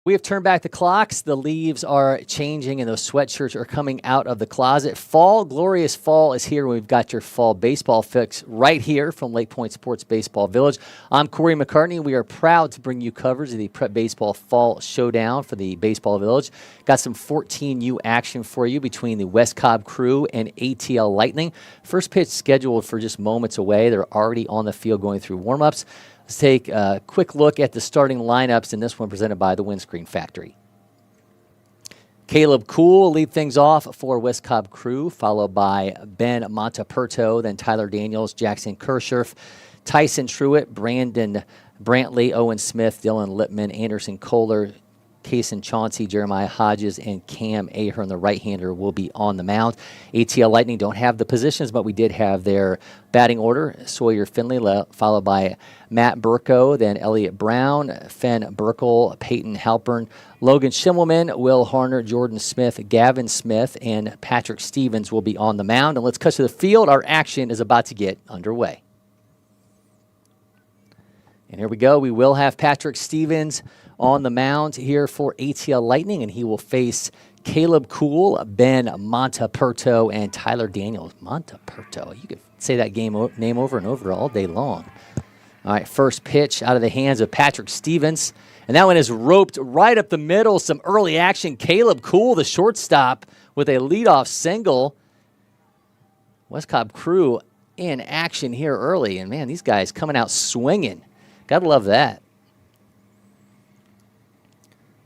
We have turned back the clocks. The leaves are changing, and those sweatshirts are coming out of the closet. Fall, glorious fall is here. We've got your fall baseball fix right here from LakePoint Sports Baseball Village. I'm Cory McCartney. We are proud to bring you coverage of the Prep Baseball Fall Showdown for the Baseball Village. Got some 14U action for you between the West Cobb Crew and ATL Lightning. First pitch scheduled for just moments away. They're already on the field going through warm-ups. Let's take a quick look at the starting lineups in this one presented by the Windscreen Factory. Caleb Kuhl will lead things off for West Cobb Crew, followed by Ben Monteperto, then Tyler Daniels, Jackson Kirschurf, Tyson Truitt, Brandon Brantley, Owen Smith, Dylan Lippman, Anderson Kohler, Kaysen Chauncey, Jeremiah Hodges, and Cam Ahern, the right-hander, will be on the mound. ATL Lightning don't have the positions, but we did have their batting order. Sawyer Finley, followed by Matt Burko, then Elliott Brown, Fenn Burkle, Peyton Halpern, Logan Schimmelman, Will Harner, Jordan Smith, Gavin Smith, and Patrick Stevens will be on the mound. And let's cut to the field. Our action is about to get underway. And here we go. We will have Patrick Stevens on the mound here for ATL Lightning, and he will face Caleb Kuhl, Ben Monteperto, and Tyler Daniels. Monteperto. You could say that name over and over all day long. All right, first pitch out of the hands of Patrick Stevens. And that one is roped right up the middle. Some early action. Caleb Kuhl, the shortstop, with a leadoff single. West Cobb Crew in action here early. And, man, these guys coming out swinging. Gotta love that.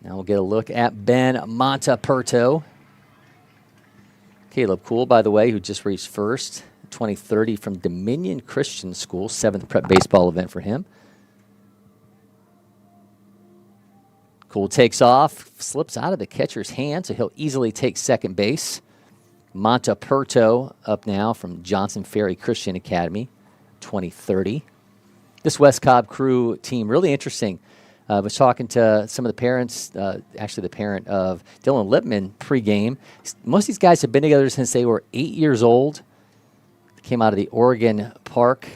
Now we'll get a look at Ben Monteperto. Caleb Kuhl, by the way, who just reached first, 2030 from Dominion Christian School, 7th prep baseball event for him. Kuhl takes off, slips out of the catcher's hand, so he'll easily take second base. Monteperto up now from Johnson Ferry Christian Academy, 2030. This West Cobb Crew team, really interesting. I was talking to some of the parents, actually the parent of Dylan Lippman pregame. Most of these guys have been together since they were 8 years old. They came out of the Oregon Park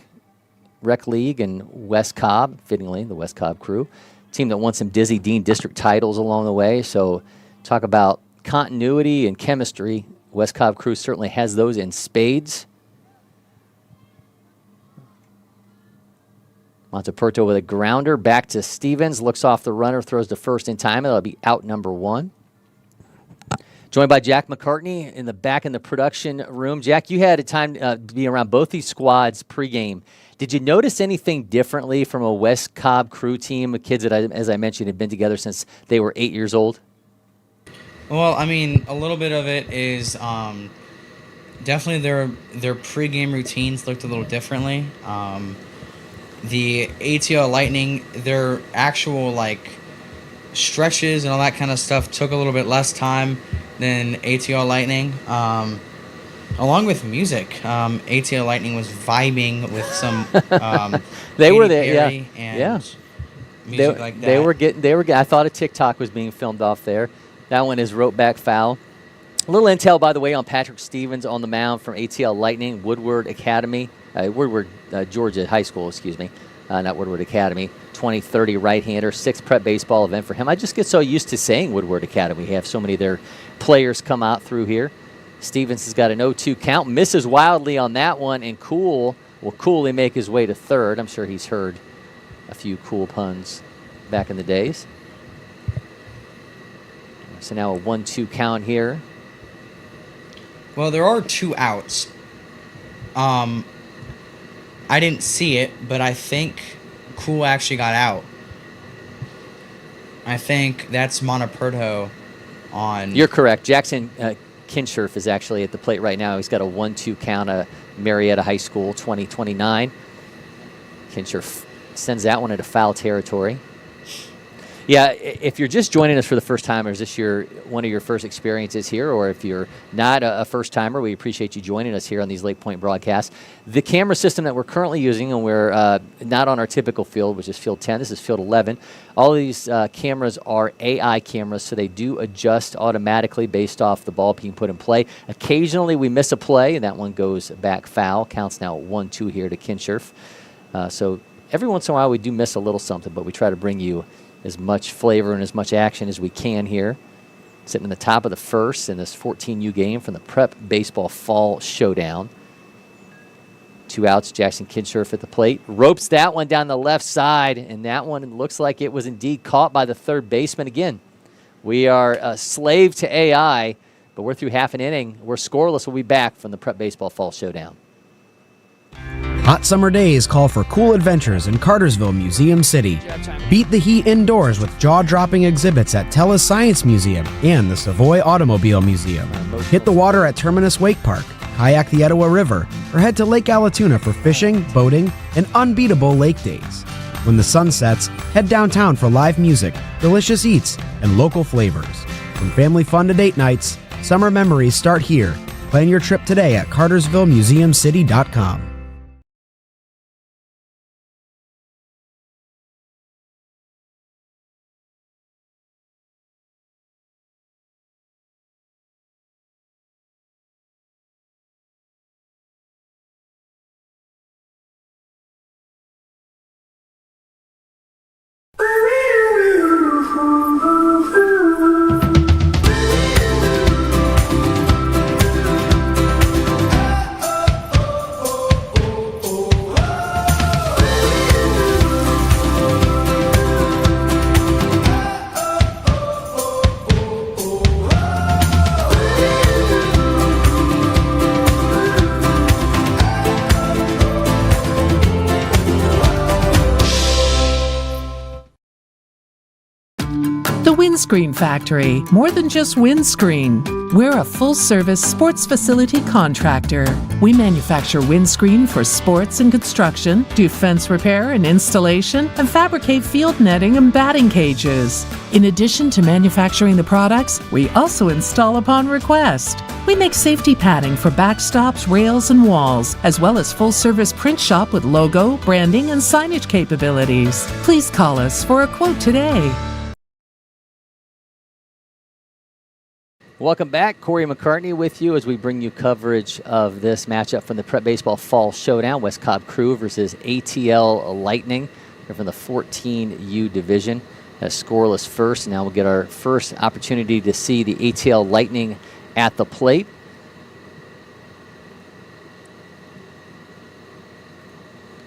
Rec League and West Cobb, fittingly, the West Cobb Crew. Team that won some Dizzy Dean District titles along the way. So talk about continuity and chemistry. West Cobb Crew certainly has those in spades. Monteperto with a grounder back to Stevens, looks off the runner, throws to first in time. That'll be out number one. Joined by Jack McCartney in the back in the production room. Jack, you had a time to be around both these squads pregame. Did you notice anything differently from a West Cobb Crew team of kids that, as I mentioned, had been together since they were 8 years old? Well, I mean, a little bit of it is definitely their pregame routines looked a little differently. The ATL Lightning, their actual stretches and all that kind of stuff took a little bit less time than ATL Lightning. Along with music, ATL Lightning was vibing with some they were there, Perry yeah, and yeah. Music like that. They were. I thought a TikTok was being filmed off there. That one is rope back foul. A little intel, by the way, on Patrick Stevens on the mound from ATL Lightning, Woodward Academy. Georgia High School, excuse me, not Woodward Academy. 2030 right-hander, 6th prep baseball event for him. I just get so used to saying Woodward Academy. We have so many of their players come out through here. Stevens has got an 0-2 count, misses wildly on that one, and Kuhl will coolly make his way to third. I'm sure he's heard a few cool puns back in the days. So now a 1-2 count here. Well, there are 2 outs. I didn't see it, but I think Kuhl actually got out. I think that's Monteperto on... You're correct. Jackson Kinshurf is actually at the plate right now. He's got a 1-2 count at Marietta High School, 2029. Kinshurf sends that one into foul territory. Yeah, if you're just joining us for the first time, or is this one of your first experiences here, or if you're not a first-timer, we appreciate you joining us here on these LakePoint broadcasts. The camera system that we're currently using, and we're not on our typical field, which is field 10. This is field 11. All of these cameras are AI cameras, so they do adjust automatically based off the ball being put in play. Occasionally, we miss a play, and that one goes back foul. Counts now 1-2 here to Kinshurf. So every once in a while, we do miss a little something, but we try to bring you as much flavor and as much action as we can here. Sitting in the top of the first in this 14U game from the Prep Baseball Fall Showdown. 2 outs, Jackson Kinshirf at the plate. Ropes that one down the left side, and that one looks like it was indeed caught by the third baseman again. We are a slave to AI, but we're through half an inning. We're scoreless. We'll be back from the Prep Baseball Fall Showdown. Hot summer days call for cool adventures in Cartersville Museum City. Beat the heat indoors with jaw-dropping exhibits at Tella's Science Museum and the Savoy Automobile Museum. Hit the water at Terminus Wake Park, kayak the Etowah River, or head to Lake Allatoona for fishing, boating, and unbeatable lake days. When the sun sets, head downtown for live music, delicious eats, and local flavors. From family fun to date nights, summer memories start here. Plan your trip today at cartersvillemuseumcity.com. The Windscreen Factory, more than just windscreen. We're a full-service sports facility contractor. We manufacture windscreen for sports and construction, do fence repair and installation, and fabricate field netting and batting cages. In addition to manufacturing the products, we also install upon request. We make safety padding for backstops, rails, and walls, as well as full-service print shop with logo, branding, and signage capabilities. Please call us for a quote today. Welcome back. Cory McCartney with you as we bring you coverage of this matchup from the Prep Baseball Fall Showdown. West Cobb Crew versus ATL Lightning. They're from the 14U division. A scoreless first. Now we'll get our first opportunity to see the ATL Lightning at the plate.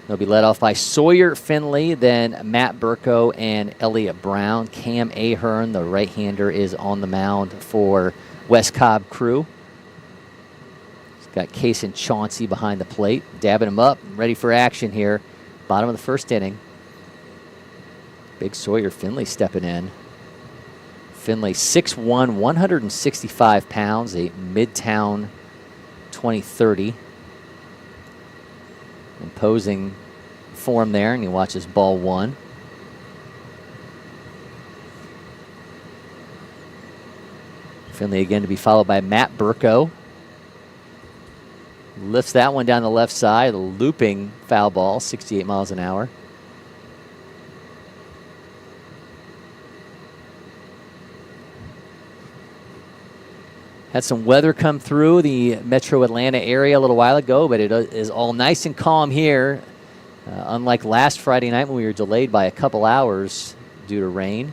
They'll be led off by Sawyer Finley, then Matt Burko and Elliott Brown. Cam Ahern, the right-hander, is on the mound for West Cobb Crew. He's got Kason Chauncey behind the plate, dabbing him up, ready for action here. Bottom of the first inning. Big Sawyer Finley stepping in. Finley 6'1", 165 pounds, a Midtown 2030. Imposing form there, and he watches ball one. Finley again to be followed by Matt Burko. Lifts that one down the left side, a looping foul ball, 68 miles an hour. Had some weather come through the metro Atlanta area a little while ago, but it is all nice and calm here. Unlike last Friday night when we were delayed by a couple hours due to rain.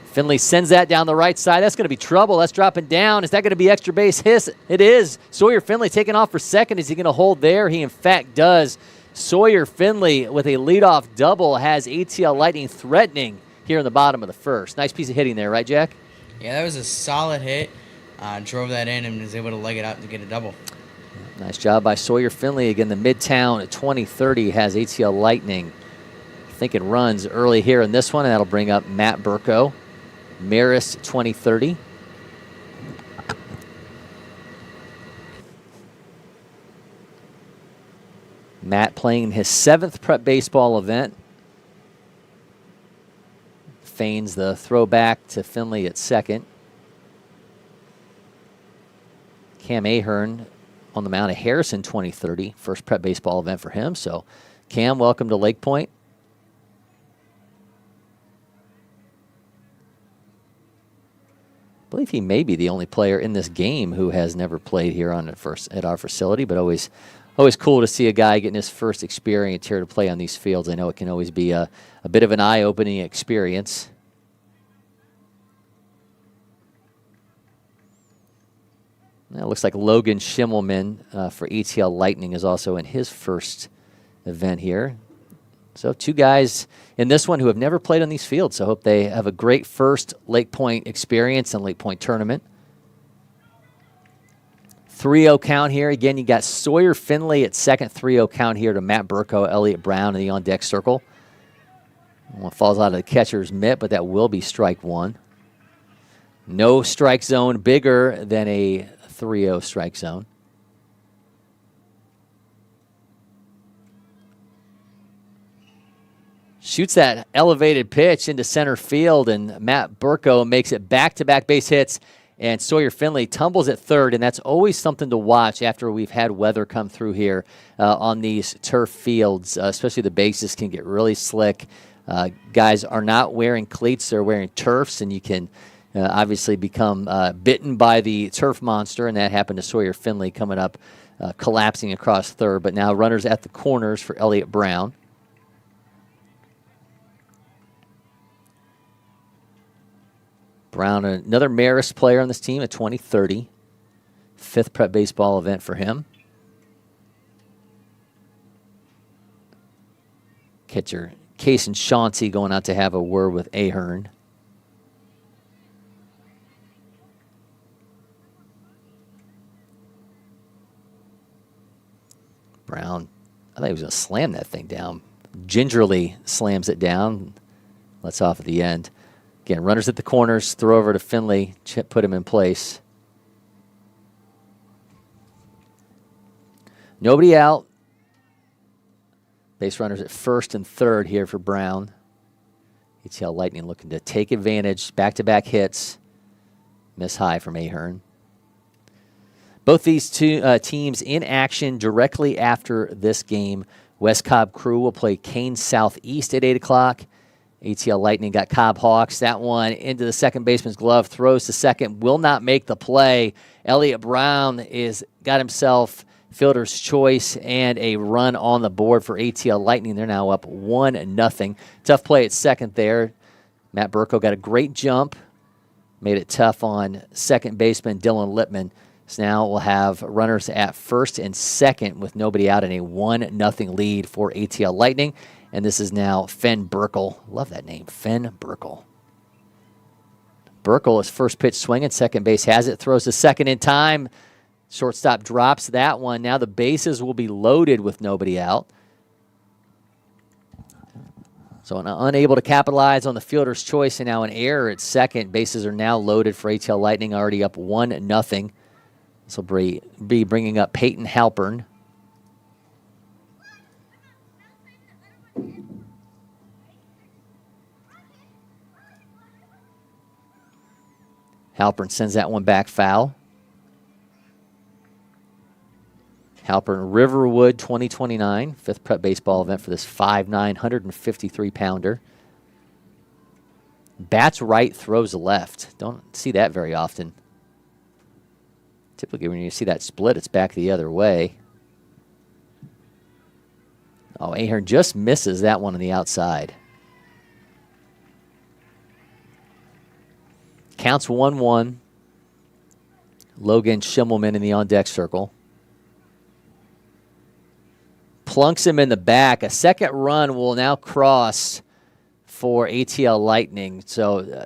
Finley sends that down the right side. That's going to be trouble. That's dropping down. Is that going to be extra base hit? It is. Sawyer Finley taking off for second. Is he going to hold there? He, in fact, does. Sawyer Finley with a leadoff double has ATL Lightning threatening here in the bottom of the first. Nice piece of hitting there, right, Jack? Yeah, that was a solid hit. Drove that in and was able to leg it out to get a double. Nice job by Sawyer Finley. Again, the Midtown 2030 has ATL Lightning thinking runs early here in this one, and that'll bring up Matt Burko. Maris 2030. Matt playing his 7th prep baseball event. Feigns the throwback to Finley at second. Cam Ahern on the mound at Harrison 2030. First prep baseball event for him. So, Cam, welcome to LakePoint. I believe he may be the only player in this game who has never played here on at our facility, but always always cool to see a guy getting his first experience here to play on these fields. I know it can always be a bit of an eye-opening experience. Now it looks like Logan Schimmelman for ATL Lightning is also in his first event here. So 2 guys in this one who have never played on these fields. So I hope they have a great first LakePoint experience and LakePoint tournament. 3-0 count here. Again, you got Sawyer Finley at second, 3-0 count here to Matt Burko, Elliott Brown in the on-deck circle. One falls out of the catcher's mitt, but that will be strike 1. No strike zone bigger than a 3-0 strike zone. Shoots that elevated pitch into center field, and Matt Burko makes it back-to-back base hits, and Sawyer Finley tumbles at third, and that's always something to watch after we've had weather come through here on these turf fields, especially the bases can get really slick. Guys are not wearing cleats, they're wearing turfs, and you can obviously become bitten by the turf monster, and that happened to Sawyer Finley coming up, collapsing across third, but now runners at the corners for Elliott Brown. Brown, another Marist player on this team at 2030. 5th prep baseball event for him. Catcher Case and Chauncey going out to have a word with Ahern. Brown, I thought he was going to slam that thing down. Gingerly slams it down. Lets off at the end. Again, runners at the corners, throw over to Finley, put him in place. Nobody out. Base runners at first and third here for Brown. ATL Lightning looking to take advantage. Back-to-back hits. Miss high from Ahern. Both these two teams in action directly after this game. West Cobb Crew will play Kane Southeast at 8 o'clock. ATL Lightning got Cobb Hawks. That one into the second baseman's glove, throws to second, will not make the play. Elliott Brown got himself fielder's choice and a run on the board for ATL Lightning. They're now up 1-0. Tough play at second there. Matt Burko got a great jump, made it tough on second baseman Dylan Lippman. So now we'll have runners at first and second with nobody out in a 1-0 lead for ATL Lightning. And this is now Fen Burkle. Love that name, Fen Burkle. Burkle is first pitch swinging. Second base has it. Throws to second in time. Shortstop drops that one. Now the bases will be loaded with nobody out. So unable to capitalize on the fielder's choice, and now an error at second. Bases are now loaded for ATL Lightning, already up 1-0. This will be bringing up Peyton Halpern. Halpern sends that one back foul. Halpern Riverwood 2029, 5th prep baseball event for this 5'9", 153-pounder. Bats right, throws left. Don't see that very often. Typically when you see that split, it's back the other way. Oh, Ahern just misses that one on the outside. Counts 1-1. Logan Schimmelman in the on-deck circle. Plunks him in the back. A second run will now cross for ATL Lightning. So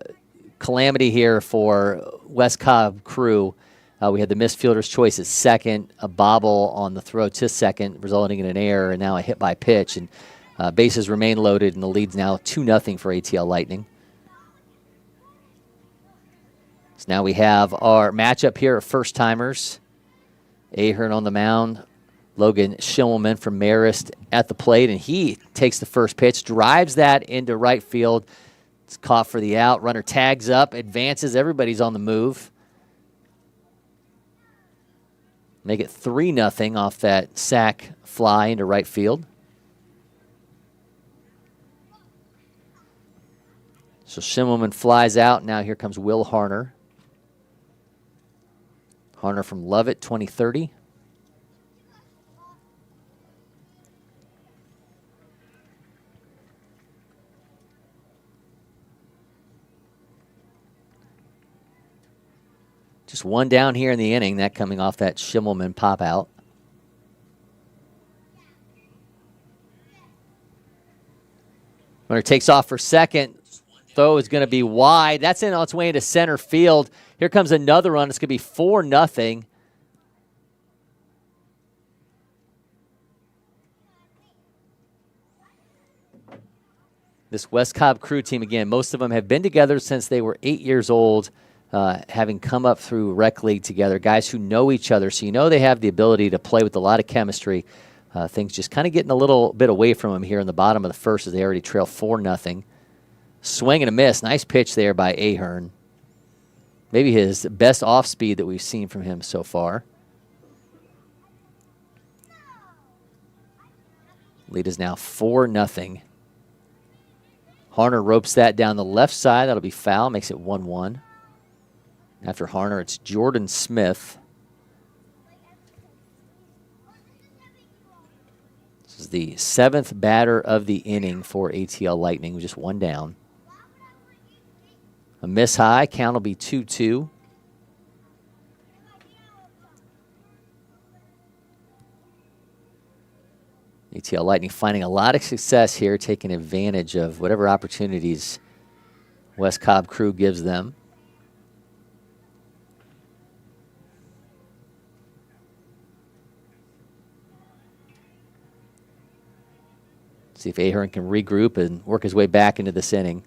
calamity here for West Cobb Crew. We had the missed fielder's choice at second, a bobble on the throw to second, resulting in an error, and now a hit by pitch. And bases remain loaded, and the lead's now 2-0 for ATL Lightning. So now we have our matchup here of first-timers. Ahern on the mound. Logan Schimmelman from Marist at the plate, and he takes the first pitch, drives that into right field. It's caught for the out. Runner tags up, advances. Everybody's on the move. Make it 3-0 off that sac fly into right field. So Schimmelman flies out. Now here comes Will Harner. Harner from Lovett, 2030. Just one down here in the inning, that coming off that Schimmelman pop out. Runner takes off for second. Throw is going to be wide. That's on its way into center field. Here comes another run. It's going to be 4-0. This West Cobb crew team, again, most of them have been together since they were 8 years old, having come up through rec league together, guys who know each other. So you know they have the ability to play with a lot of chemistry. Things just kind of getting a little bit away from them here in the bottom of the first as they already trail 4-0. Swing and a miss. Nice pitch there by Ahern. Maybe his best off speed that we've seen from him so far. Lead is now 4-0. Harner ropes that down the left side. That'll be foul. Makes it 1-1. After Harner, it's Jordan Smith. This is the 7th batter of the inning for ATL Lightning, with just one down. A miss high. Count will be 2-2. ATL Lightning finding a lot of success here, taking advantage of whatever opportunities West Cobb crew gives them. See if Ahern can regroup and work his way back into this inning.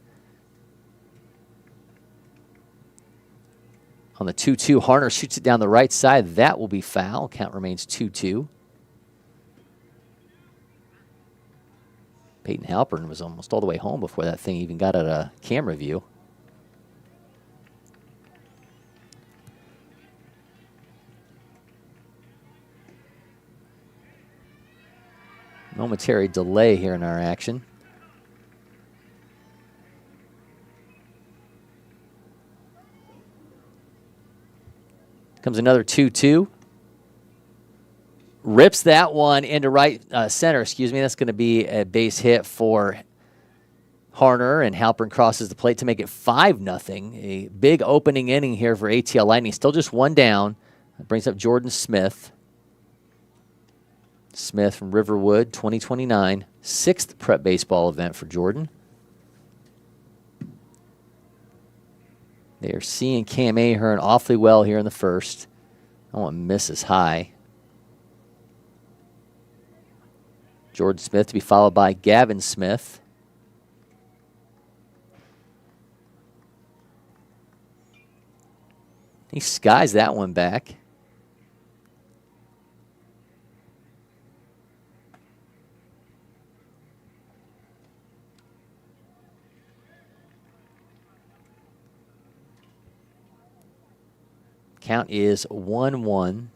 On the 2-2, Harner shoots it down the right side. That will be foul. Count remains 2-2. Peyton Halpern was almost all the way home before that thing even got out of camera view. Momentary delay here in our action. Comes another 2-2. Rips that one into right center, excuse me. That's going to be a base hit for Harner, and Halpern crosses the plate to make it 5-0. A big opening inning here for ATL Lightning. Still just one down. That brings up Jordan Smith. Smith from Riverwood, 2029. 6th prep baseball event for Jordan. They are seeing Cam Ahern awfully well here in the first. That one misses high. Jordan Smith to be followed by Gavin Smith. He skies that one back. Count is 1-1.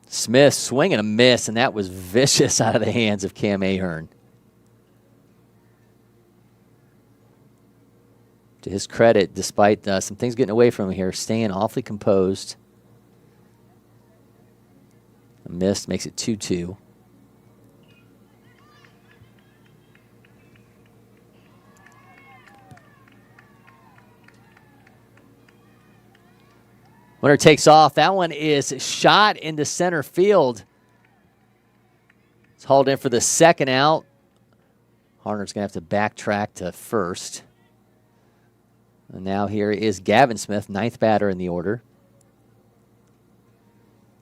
Smith swing and a miss, and that was vicious out of the hands of Cam Ahern. To his credit, despite some things getting away from him here, staying awfully composed. A miss makes it 2-2. Winner takes off. That one is shot into center field. It's hauled in for the second out. Harner's going to have to backtrack to first. And now here is Gavin Smith, 9th batter in the order.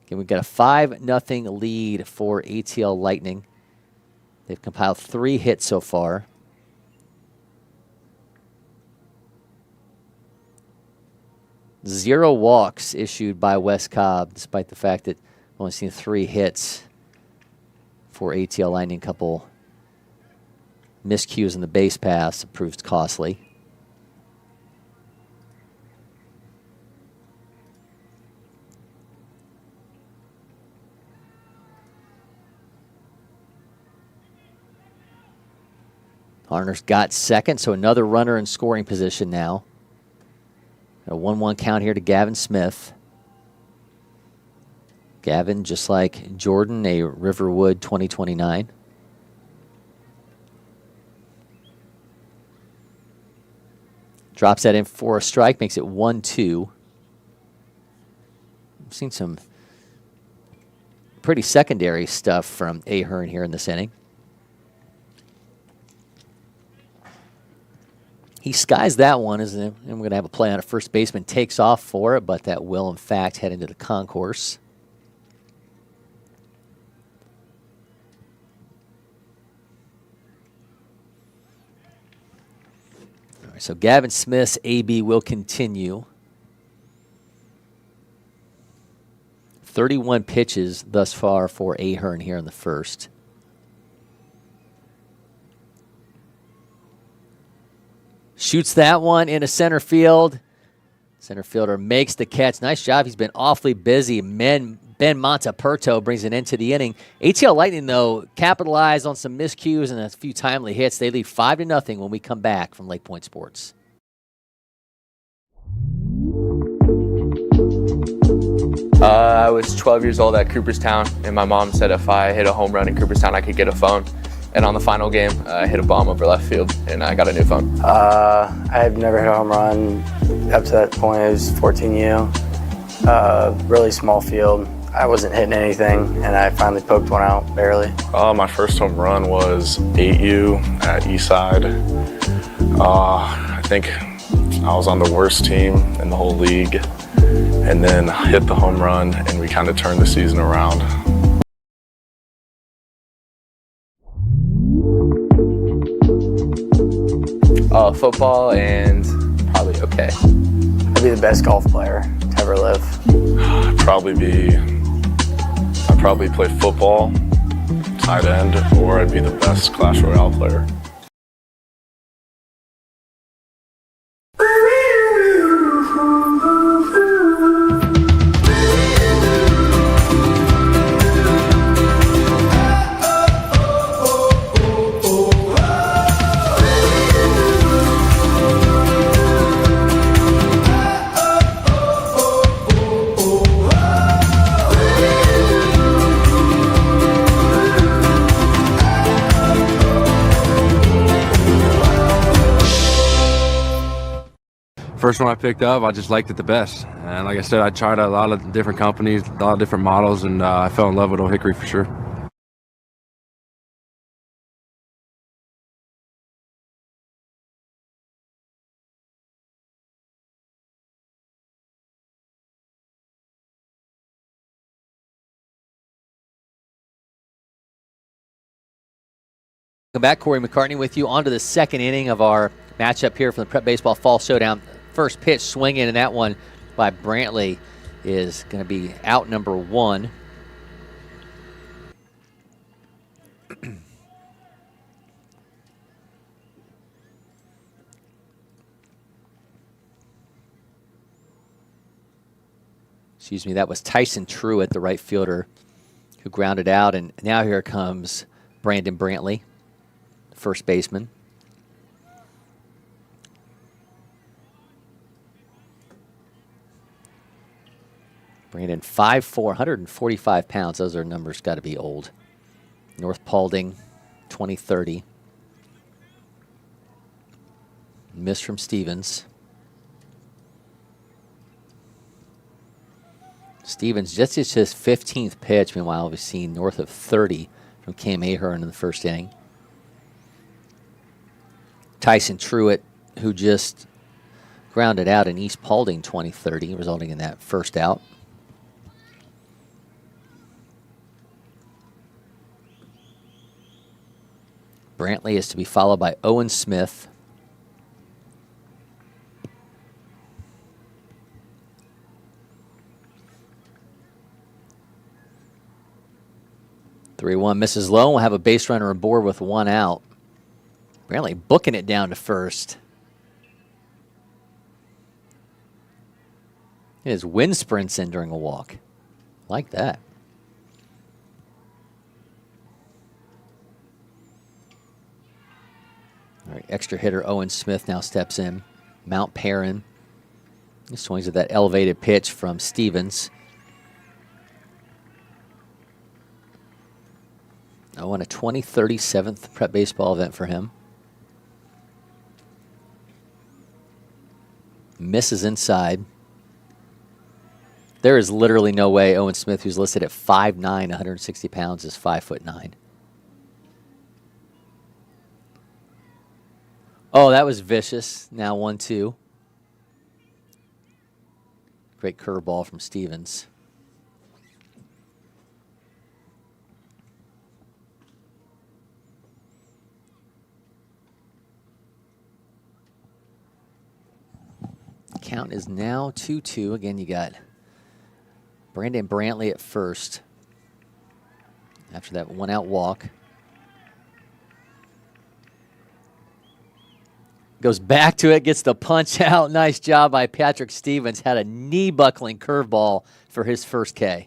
Again, we've got a 5-0 lead for ATL Lightning. They've compiled 3 hits so far. Zero walks issued by West Cobb, despite the fact that we've only seen 3 hits for ATL Lightning. A couple miscues in the base pass proved costly. Harner's got second, so another runner in scoring position now. A 1-1 count here to Gavin Smith. Gavin, just like Jordan, a Riverwood 2029. Drops that in for a strike, makes it 1-2. I've seen some pretty secondary stuff from Ahern here in this inning. He skies that one, and we're going to have a play on it. First baseman takes off for it, but that will, in fact, head into the concourse. All right, so Gavin Smith's AB will continue. 31 pitches thus far for Ahern here in the first. Shoots that one into center field. Center fielder makes the catch. Nice job. He's been awfully busy. Ben Monteperto brings it into the inning. ATL Lightning, though, capitalized on some miscues and a few timely hits. They lead 5-0 when we come back from LakePoint Sports. I was 12 years old at Cooperstown, and my mom said if I hit a home run in Cooperstown, I could get a phone. And on the final game, I hit a bomb over left field, and I got a new phone. I had never hit a home run up to that point. It was 14U, really small field. I wasn't hitting anything, and I finally poked one out, barely. My first home run was 8U at Eastside. I think I was on the worst team in the whole league, and then hit the home run, and we kind of turned the season around. Football and probably okay. I'd be the best golf player to ever live. I'd probably play football, tight end, or I'd be the best Clash Royale player. First one I picked up, I just liked it the best. And like I said, I tried a lot of different companies, a lot of different models, and I fell in love with Old Hickory for sure. Welcome back. Cory McCartney with you. On to the second inning of our matchup here from the Prep Baseball Fall Showdown. First pitch swinging, and that one by Brantley is going to be out number one. Excuse me, that was Tyson Truitt, the right fielder, who grounded out, and now here comes Brandon Brantley, first baseman. Brandon, 5'4", 145 pounds. Those are numbers got to be old. North Paulding, 2030. Miss from Stevens. Stevens, just it's his 15th pitch. Meanwhile, we've seen north of 30 from Cam Ahern in the first inning. Tyson Truitt, who just grounded out in East Paulding 2030, resulting in that first out. Brantley is to be followed by Owen Smith. Three-one misses low. We'll have a base runner aboard with one out. Brantley booking it down to first. His wind sprints in during a walk. Like that. All right, extra hitter Owen Smith now steps in. Mount Perrin. He swings at that elevated pitch from Stevens. Oh, and a 2037th prep baseball event for him. Misses inside. There is literally no way Owen Smith, who's listed at 5'9", 160 pounds, is 5'9". Oh, that was vicious. Now 1-2. Great curveball from Stevens. Count is now 2-2. Again, you got Brandon Brantley at first after that one-out walk. Goes back to it, gets the punch out. Nice job by Patrick Stevens. Had a knee-buckling curveball for his first K.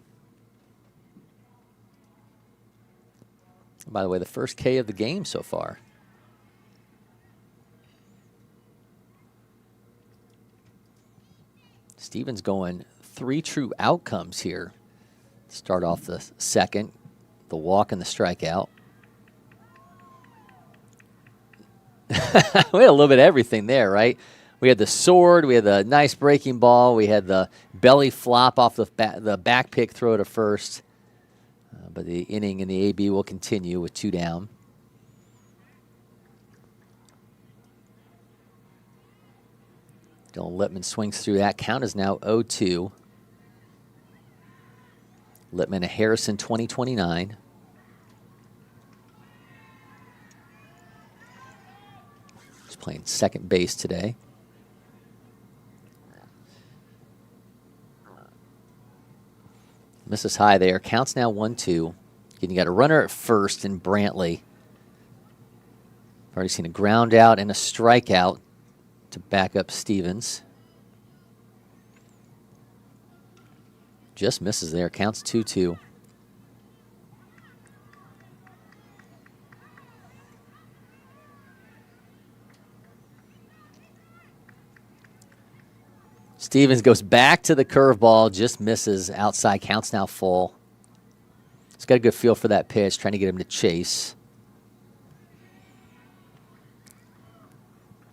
By the way, the first K of the game so far. Stevens going 3 true outcomes here. Start off the second, the walk and the strikeout. We had a little bit of everything there, right? We had the sword, we had the nice breaking ball, we had the belly flop off the back pick throw to first. But the inning in the AB will continue with 2 down. Dylan Lippman swings through that. Count is now 0-2. Lippman to Harrison, 2029. He's playing second base today. Misses high there. Counts now 1-2. And you got a runner at first in Brantley. Already seen a ground out and a strikeout to back up Stevens. Just misses there. Counts 2-2. Stevens goes back to the curveball, just misses outside. Counts now full. He's got a good feel for that pitch, trying to get him to chase.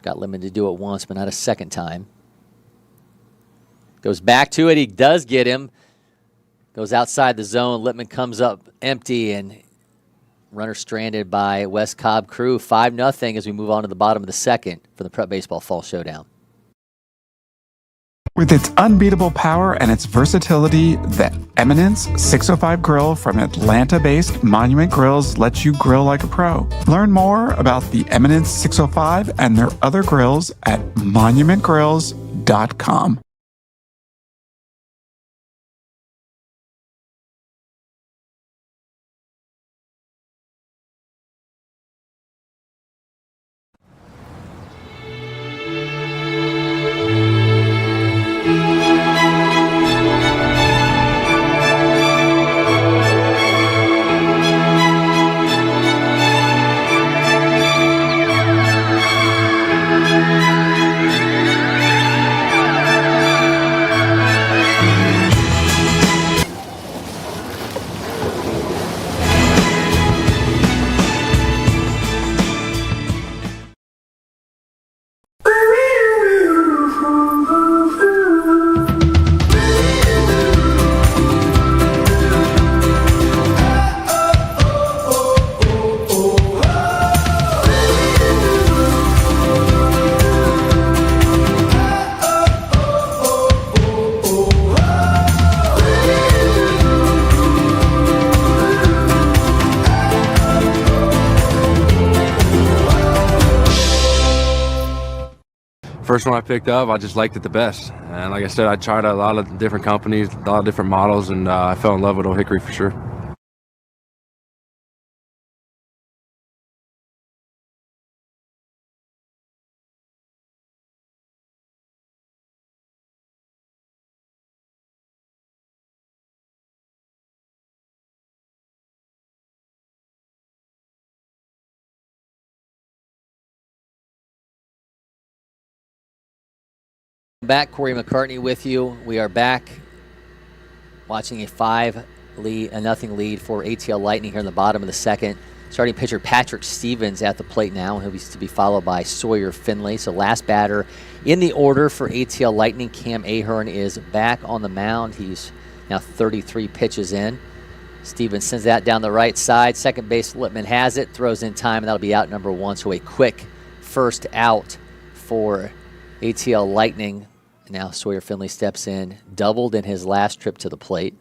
Got limited to do it once, but not a second time. Goes back to it. He does get him. Goes outside the zone. Lippman comes up empty, and runner stranded by West Cobb crew. 5-0 as we move on to the bottom of the second for the Prep Baseball Fall Showdown. With its unbeatable power and its versatility, the Eminence 605 grill from Atlanta-based Monument Grills lets you grill like a pro. Learn more about the Eminence 605 and their other grills at monumentgrills.com. First one I picked up, I just liked it the best. And like I said, I tried a lot of different companies, a lot of different models, and I fell in love with Old Hickory for sure. Back, Cory McCartney with you. We are back watching a 5-0 lead for ATL Lightning here in the bottom of the second. Starting pitcher Patrick Stevens at the plate now. He'll be to be followed by Sawyer Finley. So last batter in the order for ATL Lightning, Cam Ahern is back on the mound. He's now 33 pitches in. Stevens sends that down the right side. Second base Lippman has it, throws in time, and that'll be out number 1. So a quick first out for ATL Lightning. Now Sawyer Finley steps in, doubled in his last trip to the plate.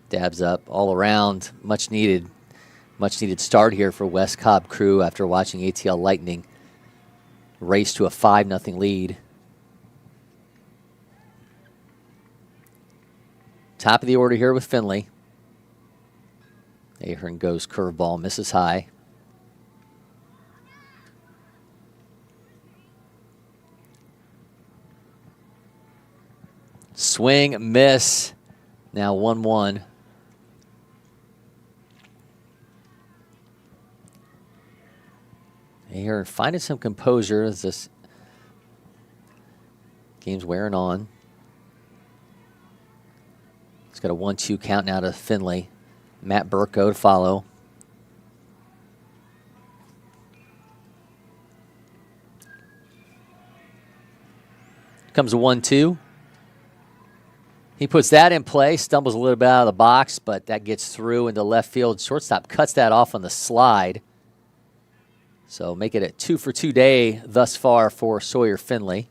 Dabs up all around, much needed start here for West Cobb crew after watching ATL Lightning race to a 5-0 lead. Top of the order here with Finley. Ahern goes curveball, misses high. Swing, miss. Now 1-1. Ahern finding some composure as this game's wearing on. It's got a 1-2 count now to Finley. Matt Burko to follow. Comes a 1-2. He puts that in play, stumbles a little bit out of the box, but that gets through into left field. Shortstop cuts that off on the slide. So make it a 2-for-2 day thus far for Sawyer Finley.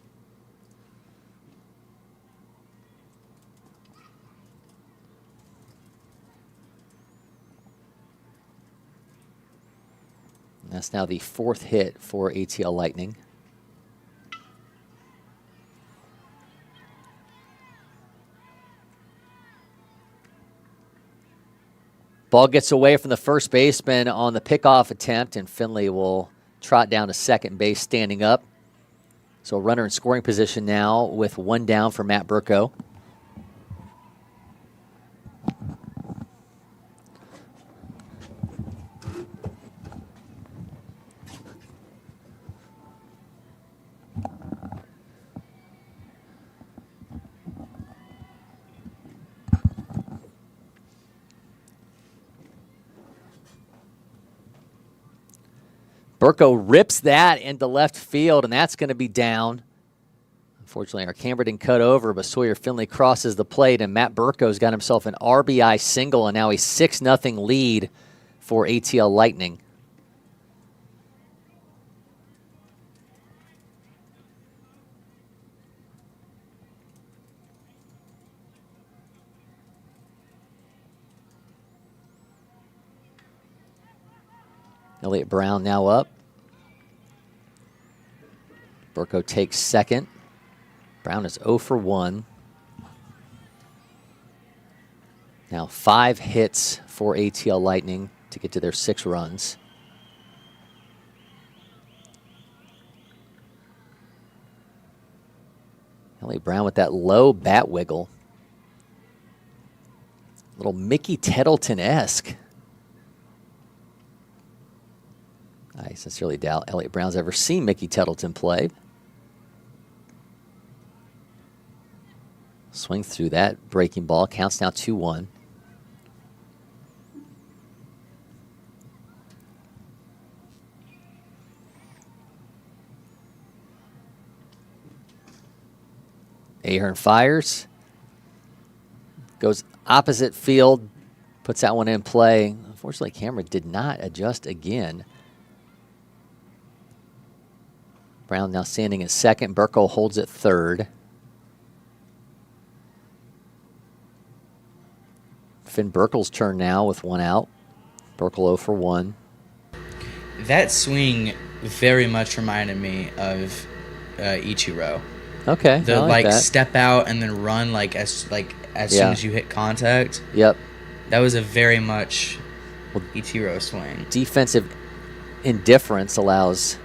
And that's now the 4th hit for ATL Lightning. Ball gets away from the first baseman on the pickoff attempt, and Finley will trot down to second base standing up. So runner in scoring position now with 1 down for Matt Burko. Burko rips that into left field, and that's going to be down. Unfortunately, our camera didn't cut over, but Sawyer Finley crosses the plate, and Matt Burko's got himself an RBI single, and now a 6-0 lead for ATL Lightning. Elliott Brown now up. Burko takes second. Brown is 0 for 1. Now 5 hits for ATL Lightning to get to their 6 runs. Elliott Brown with that low bat wiggle. Little Mickey Tettleton-esque. I sincerely doubt Elliott Brown's ever seen Mickey Tettleton play. Swing through that breaking ball. Counts now 2-1. Ahern fires. Goes opposite field. Puts that one in play. Unfortunately, camera did not adjust again. Brown now standing at second. Burko holds at third. Finn Burkle's turn now with 1 out. Burkle 0 for 1. That swing very much reminded me of Ichiro. Okay, The I like that. step out and then run as soon as you hit contact. Yep. That was a very much Ichiro swing. Defensive indifference allows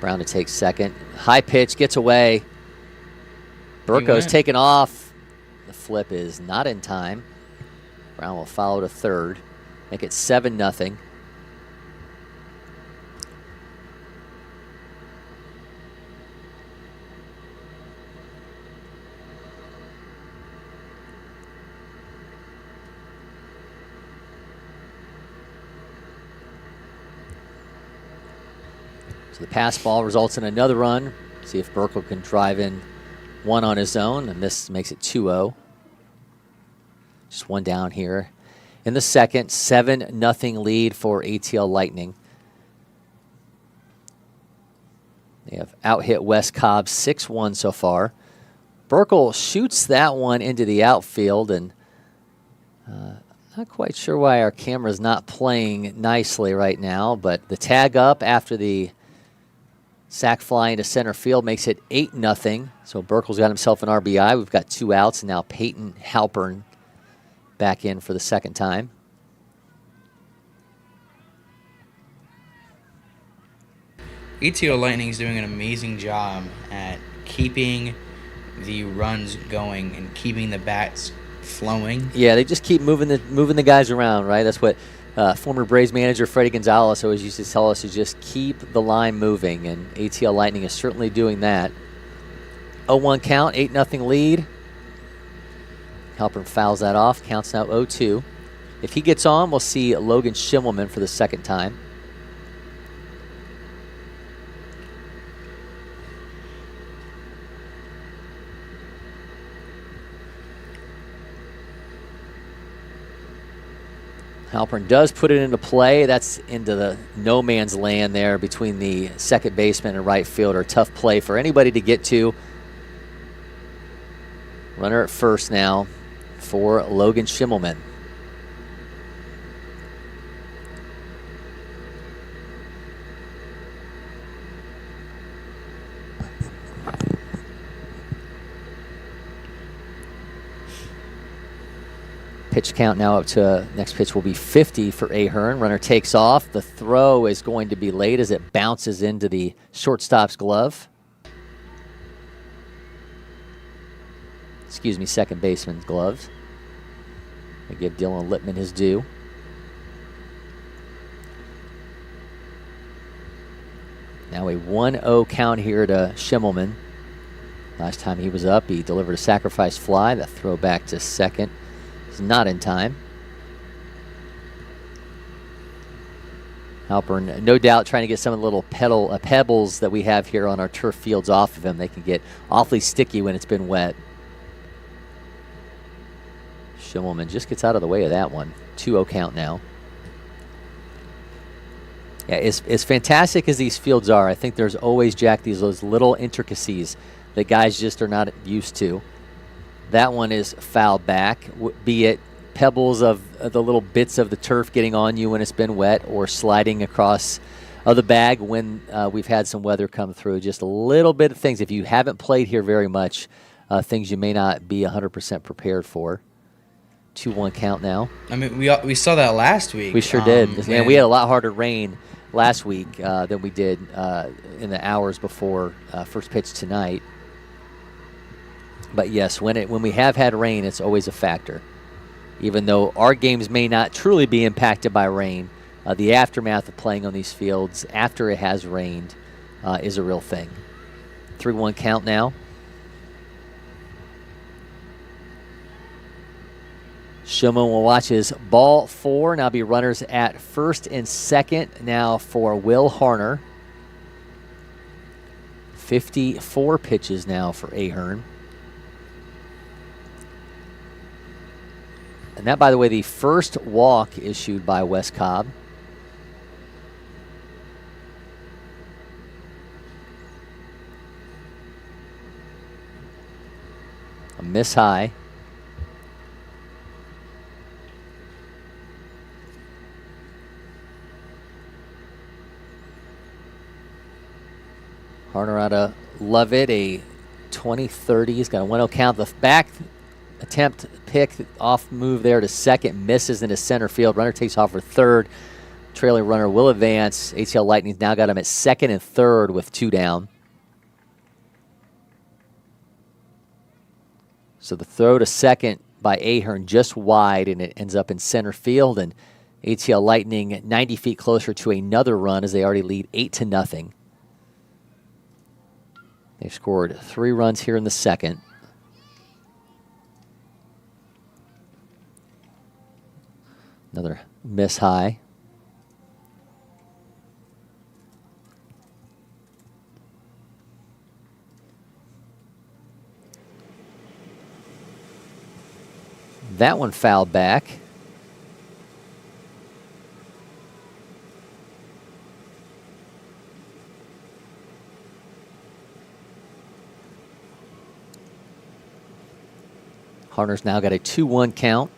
Brown to take second. High pitch gets away. Burko's taken off. The flip is not in time. Brown will follow to third. Make it 7-0. So the pass ball results in another run. See if Burkle can drive in one on his own, and this makes it 2-0. Just one down here. In the second, 7-0 lead for ATL Lightning. They have out-hit West Cobb 6-1 so far. Burkle shoots that one into the outfield, and not quite sure why our camera's not playing nicely right now, but the tag up after the sac fly into center field makes it 8-0. So Burkle's got himself an RBI. We've got 2 outs, and now Peyton Halpern back in for the second time. ATL Lightning is doing an amazing job at keeping the runs going and keeping the bats flowing. Yeah, they just keep moving the guys around, right? That's what former Braves manager Freddie Gonzalez always used to tell us, to just keep the line moving, and ATL Lightning is certainly doing that. 0-1 count, 8-0 lead. Halpern fouls that off, counts now 0-2. If he gets on, we'll see Logan Schimmelman for the second time. Halpern does put it into play. That's into the no man's land there between the second baseman and right fielder. Tough play for anybody to get to. Runner at first now for Logan Schimmelman. Pitch count now up to next pitch will be 50 for Ahern. Runner takes off. The throw is going to be late as it bounces into the shortstop's glove. Excuse me, second baseman's gloves. I give Dylan Lippman his due. Now a 1-0 count here to Schimmelman. Last time he was up, he delivered a sacrifice fly. That throw back to second is not in time. Halpern, no doubt, trying to get some of the little pebbles that we have here on our turf fields off of him. They can get awfully sticky when it's been wet. Schimmelman just gets out of the way of that one. 2-0 count now. Yeah, as fantastic as these fields are, I think there's always, Jack, those little intricacies that guys just are not used to. That one is fouled back, be it pebbles of the little bits of the turf getting on you when it's been wet, or sliding across the bag when we've had some weather come through. Just a little bit of things. If you haven't played here very much, things you may not be 100% prepared for. 2-1 count now. I mean, we saw that last week. We sure did. And we had a lot harder rain last week than we did in the hours before first pitch tonight. But yes, when we have had rain, it's always a factor. Even though our games may not truly be impacted by rain, the aftermath of playing on these fields after it has rained is a real thing. 3-1 count now. Schimmelman will watch his ball 4. Now be runners at first and second now for Will Harner. 54 pitches now for Ahern. And that, by the way, the first walk issued by West Cobb. A miss high. Harner out of Lovett, a 20-30. He's got a 1-0 count. The back attempt pick off move there to second, misses into center field. Runner takes off for third. Trailing runner will advance. ATL Lightning's now got him at second and third with 2 down. So the throw to second by Ahern just wide, and it ends up in center field. And ATL Lightning 90 feet closer to another run as they already lead 8-0. They've scored 3 runs here in the second. Another miss high. That one fouled back. Harner's now got a 2-1 count.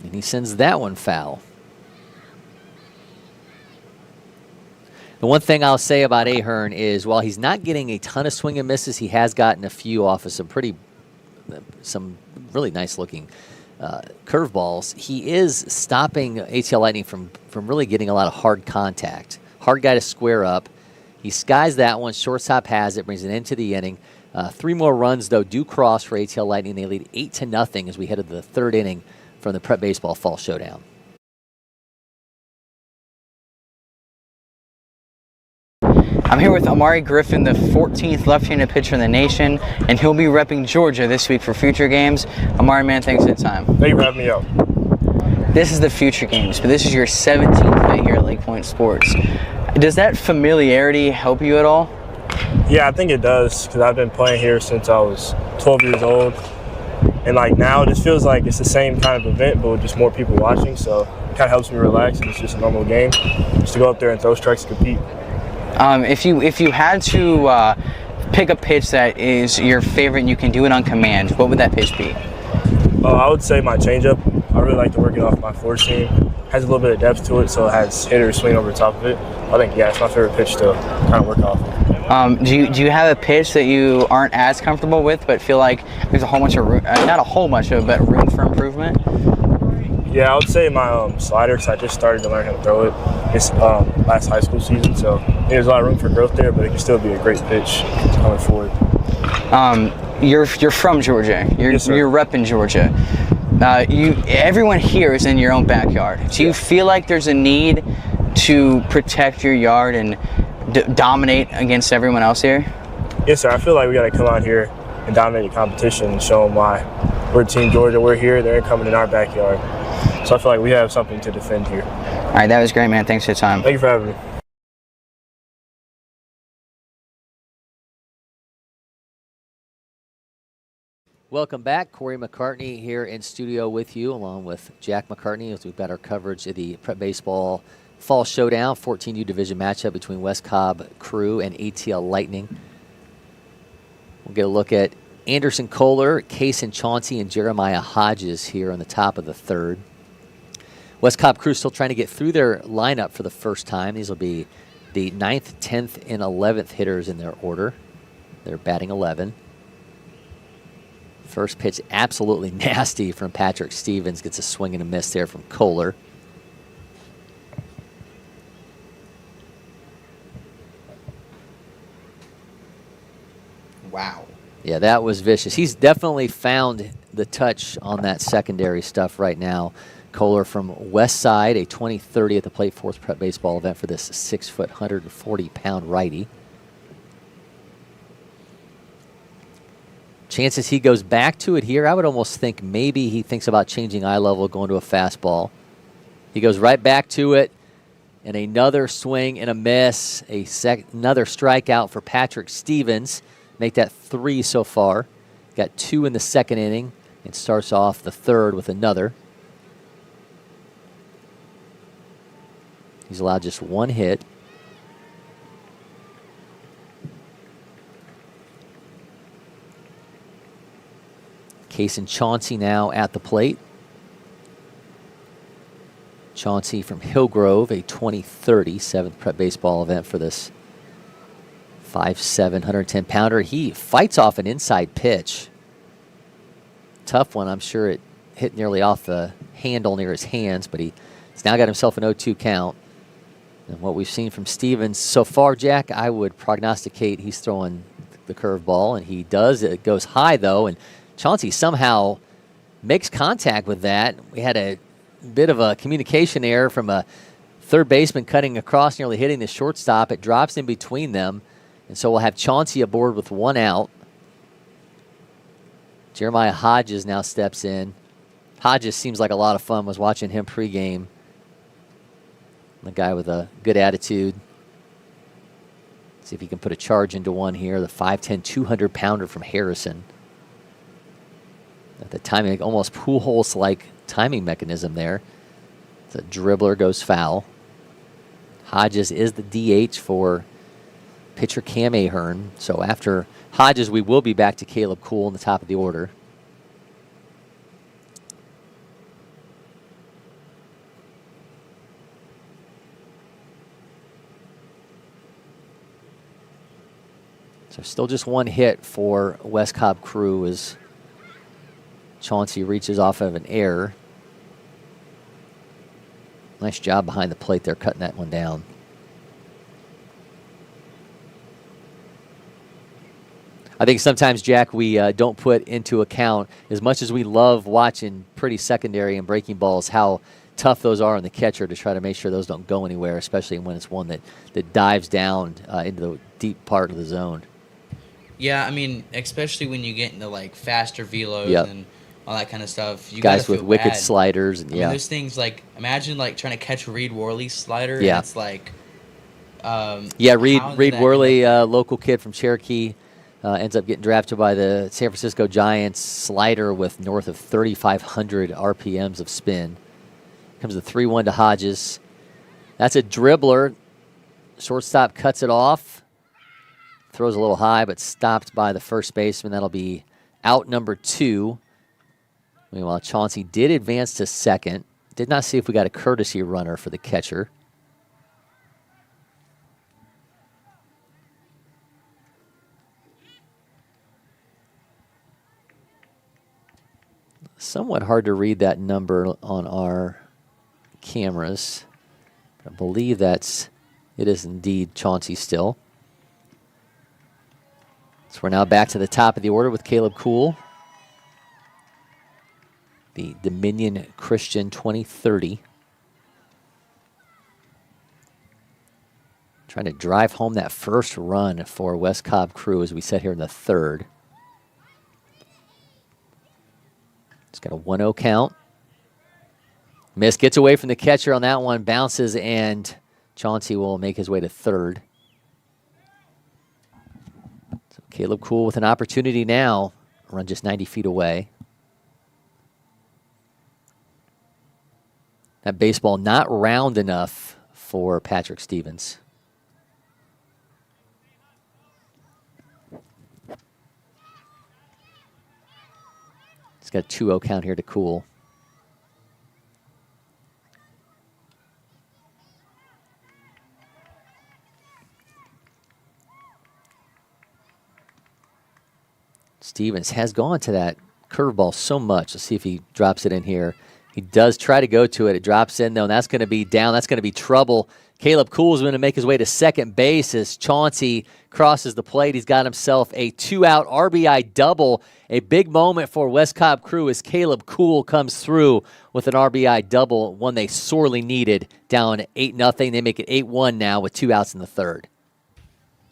And he sends that one foul. The one thing I'll say about Ahern is while he's not getting a ton of swing and misses, he has gotten a few off of some really nice looking curveballs. He is stopping ATL Lightning from really getting a lot of hard contact. Hard guy to square up. He skies that one. Shortstop has it, brings it into the inning. 3 more runs, though, do cross for ATL Lightning. They lead 8-0 as we head to the 3rd inning from the Prep Baseball Fall Showdown. I'm here with Amari Griffin, the 14th left-handed pitcher in the nation, and he'll be repping Georgia this week for future games. Amari, man, thanks for the time. Thank you for having me out. This is the future games, but this is your 17th night here at LakePoint Sports. Does that familiarity help you at all? Yeah, I think it does, because I've been playing here since I was 12 years old. And like now, it just feels like it's the same kind of event, but with just more people watching. So it kind of helps me relax, and it's just a normal game. Just to go up there and throw strikes and compete. If you had to pick a pitch that is your favorite and you can do it on command, what would that pitch be? I would say my changeup. I really like to work it off my four seam. Has a little bit of depth to it, so it has hitters swing over the top of it. I think, yeah, it's my favorite pitch to kind of work off of. Do you have a pitch that you aren't as comfortable with, but feel like there's a whole bunch of room, not a whole bunch of, but room for improvement? Yeah, I would say my slider, because I just started to learn how to throw it this last high school season. So there's a lot of room for growth there, but it can still be a great pitch coming forward. You're from Georgia. Yes, sir. You're repping Georgia. Everyone here is in your own backyard. Do you feel like there's a need to protect your yard and dominate against everyone else here? Yes, sir. I feel like we got to come out here and dominate the competition and show them why we're Team Georgia. We're here. They're coming in our backyard. So I feel like we have something to defend here. All right, that was great, man. Thanks for your time. Thank you for having me. Welcome back. Cory McCartney here in studio with you, along with Jack McCartney, as we've got our coverage of the Prep Baseball Fall Showdown, 14U division matchup between West Cobb Crew and ATL Lightning. We'll get a look at Anderson Kohler, Kason Chauncey, and Jeremiah Hodges here on the top of the 3rd. West Cobb Crew still trying to get through their lineup for the first time. These will be the 9th, 10th, and 11th hitters in their order. They're batting 11. First pitch absolutely nasty from Patrick Stevens. Gets a swing and a miss there from Kohler. Wow. Yeah, that was vicious. He's definitely found the touch on that secondary stuff right now. Kohler from West Side, a 20-30 at the plate, 4th Prep Baseball event for this 6-foot, 140-pound righty. Chances he goes back to it here. I would almost think maybe he thinks about changing eye level, going to a fastball. He goes right back to it, and another swing and a miss. Another strikeout for Patrick Stevens. Make that 3 so far. Got 2 in the 2nd inning, and starts off the 3rd with another. He's allowed just 1 hit. Kason Chauncey now at the plate. Chauncey from Hillgrove, a 20-30 7th Prep Baseball event for this 5'7", 110-pounder. He fights off an inside pitch. Tough one. I'm sure it hit nearly off the handle near his hands, but he's now got himself an 0-2 count. And what we've seen from Stevens so far, Jack, I would prognosticate he's throwing the curveball, and he does. It goes high, though, and Chauncey somehow makes contact with that. We had a bit of a communication error from a third baseman cutting across, nearly hitting the shortstop. It drops in between them, and so we'll have Chauncey aboard with 1 out. Jeremiah Hodges now steps in. Hodges seems like a lot of fun. Was watching him pregame. The guy with a good attitude. See if he can put a charge into one here. The 5'10", 200-pounder from Harrison. At the timing, almost Pujols-like timing mechanism there. The dribbler goes foul. Hodges is the DH for pitcher Cam Ahern. So after Hodges, we will be back to Caleb Kuhl in the top of the order. So still just one hit for West Cobb Crew as Chauncey reaches off of an error. Nice job behind the plate there, cutting that one down. I think sometimes, Jack, we don't put into account, as much as we love watching pretty secondary and breaking balls, how tough those are on the catcher to try to make sure those don't go anywhere, especially when it's one that dives down into the deep part of the zone. Yeah, I mean, especially when you get into like faster velos and all that kind of stuff. You guys with wicked sliders and I mean, those things, like, imagine like trying to catch Reed Worley's slider. Yeah, and it's like, Reed Worley, local kid from Cherokee, ends up getting drafted by the San Francisco Giants. Slider with north of 3,500 RPMs of spin. Comes the 3-1 to Hodges. That's a dribbler. Shortstop cuts it off. Throws a little high, but stopped by the first baseman. That'll be out number 2. Meanwhile, Chauncey did advance to second. Did not see if we got a courtesy runner for the catcher. Somewhat hard to read that number on our cameras. I believe it is indeed Chauncey still. So we're now back to the top of the order with Caleb Kuhl. The Dominion Christian 2030. Trying to drive home that first run for West Cobb Crew as we sit here in the third. It's got a 1-0 count. Miss gets away from the catcher on that one, bounces, and Chauncey will make his way to third. So Caleb Kuhl with an opportunity now, run just 90 feet away. That baseball not round enough for Patrick Stevens. He's got a 2-0 count here to Kuhl. Stevens has gone to that curveball so much. Let's see if he drops it in here. He does try to go to it. It drops in, though, and that's going to be down. That's going to be trouble. Caleb Kuhl is going to make his way to second base as Chauncey crosses the plate. He's got himself a 2-out RBI double. A big moment for West Cobb Crew as Caleb Kuhl comes through with an RBI double, one they sorely needed, down 8-0. They make it 8-1 now with 2 outs in the third.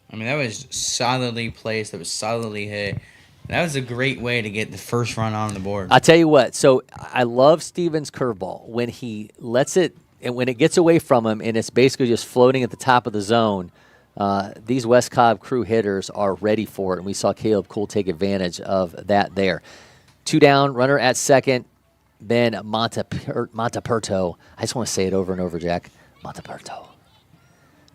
I mean, that was solidly placed. That was solidly hit. That was a great way to get the first run on the board. I'll tell you what. So I love Stevens' curveball. When he lets it, and when it gets away from him, and it's basically just floating at the top of the zone, these West Cobb Crew hitters are ready for it, and we saw Caleb Kuhl take advantage of that there. 2 down, runner at second, then Monteperto. I just want to say it over and over, Jack. Monteperto.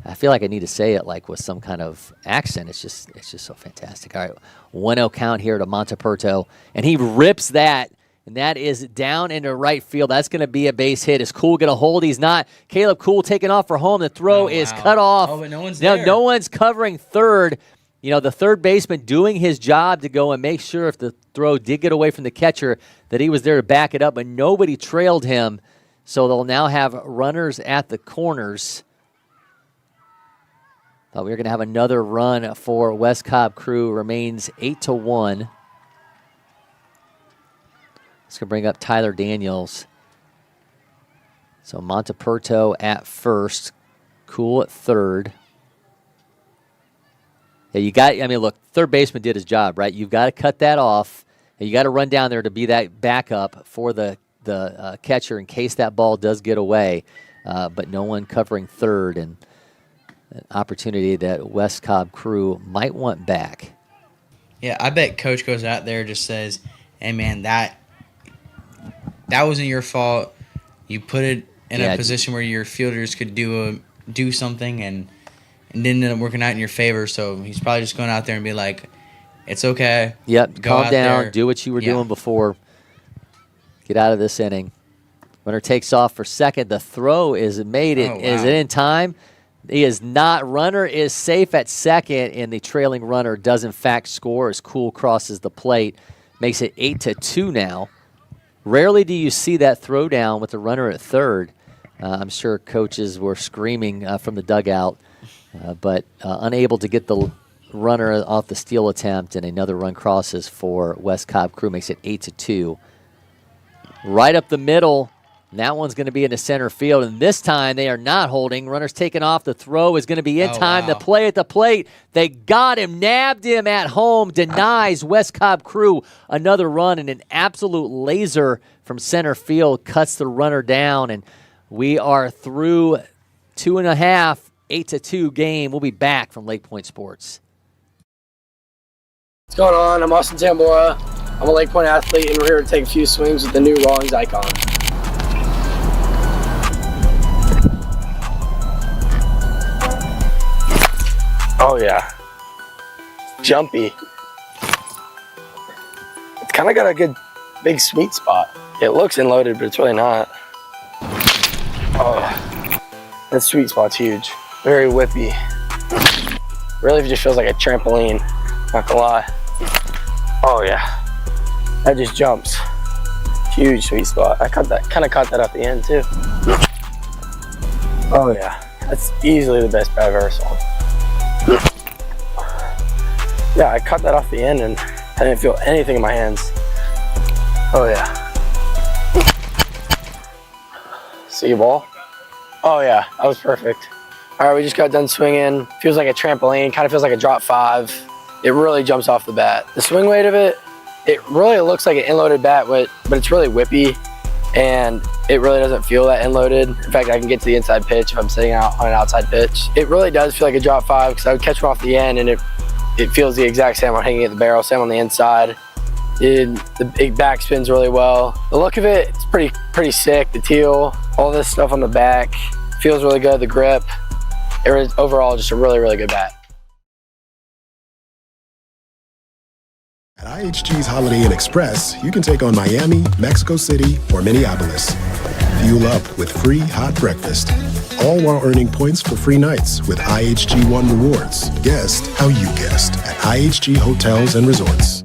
I feel like I need to say it like with some kind of accent. It's just so fantastic. All right, 1-0 count here to Monteperto, and he rips that, and that is down into right field. That's going to be a base hit. Is Kuhl going to hold? He's not. Caleb Kuhl taking off for home. The throw is cut off. Oh, but no one's there. No one's covering third. You know, the third baseman doing his job to go and make sure if the throw did get away from the catcher that he was there to back it up, but nobody trailed him. So they'll now have runners at the corners. Thought we were going to have another run for West Cobb Crew. Remains 8-1. Let's go bring up Tyler Daniels. So Monteperto at first. Kuhl at third. Yeah, look, third baseman did his job, right? You've got to cut that off. And you got to run down there to be that backup for the catcher in case that ball does get away. But no one covering third, and an opportunity that West Cobb Crew might want back. Yeah, I bet Coach goes out there and just says, hey, man, that that wasn't your fault. You put it in a position where your fielders could do something, and it didn't end up working out in your favor. So he's probably just going out there and be like, "It's okay. Yep, Go calm out down. there." Do what you were doing before. Get out of this inning. Runner takes off for second. The throw is made. Is it in time? He is not. Runner is safe at second, and the trailing runner does in fact score as Cool crosses the plate. Makes it 8-2 now. Rarely do you see that throw down with the runner at third. I'm sure coaches were screaming from the dugout, but unable to get the runner off the steal attempt, and another run crosses for West Cobb Crew. Makes it 8-2. Right up the middle. And that one's going to be in the center field, and this time they are not holding. Runner's taken off. The throw is going to be in time. The play at the plate. They got him, nabbed him at home, denies West Cobb Crew another run, and an absolute laser from center field cuts the runner down, and we are through 2.5, 8-2 game. We'll be back from LakePoint Sports. What's going on? I'm Austin Tambora. I'm a LakePoint athlete, and we're here to take a few swings with the new Rawlings Icon. Oh yeah, jumpy. It's kind of got a good big sweet spot. It looks inloaded, but it's really not. Oh yeah, that sweet spot's huge. Very whippy. Really just feels like a trampoline, not gonna lie. Oh yeah, that just jumps. Huge sweet spot. I kind of caught that off the end too. Oh yeah, that's easily the best bat I've ever saw. Yeah, I cut that off the end and I didn't feel anything in my hands. Oh yeah. See a ball? Oh yeah, that was perfect. All right, we just got done swinging. Feels like a trampoline, kind of feels like a drop 5. It really jumps off the bat. The swing weight of it, it really looks like an inloaded bat, but it's really whippy, and it really doesn't feel that inloaded. In fact, I can get to the inside pitch if I'm sitting out on an outside pitch. It really does feel like a drop 5 because I would catch them off the end, and it feels the exact same on hanging at the barrel, same on the inside. The big back spins really well. The look of it, it's pretty sick. The teal, all this stuff on the back, feels really good. The grip, it was overall just a really, really good bat. At IHG's Holiday Inn Express, you can take on Miami, Mexico City, or Minneapolis. Fuel up with free hot breakfast, all while earning points for free nights with IHG One Rewards. Guest how you guessed at IHG Hotels and Resorts.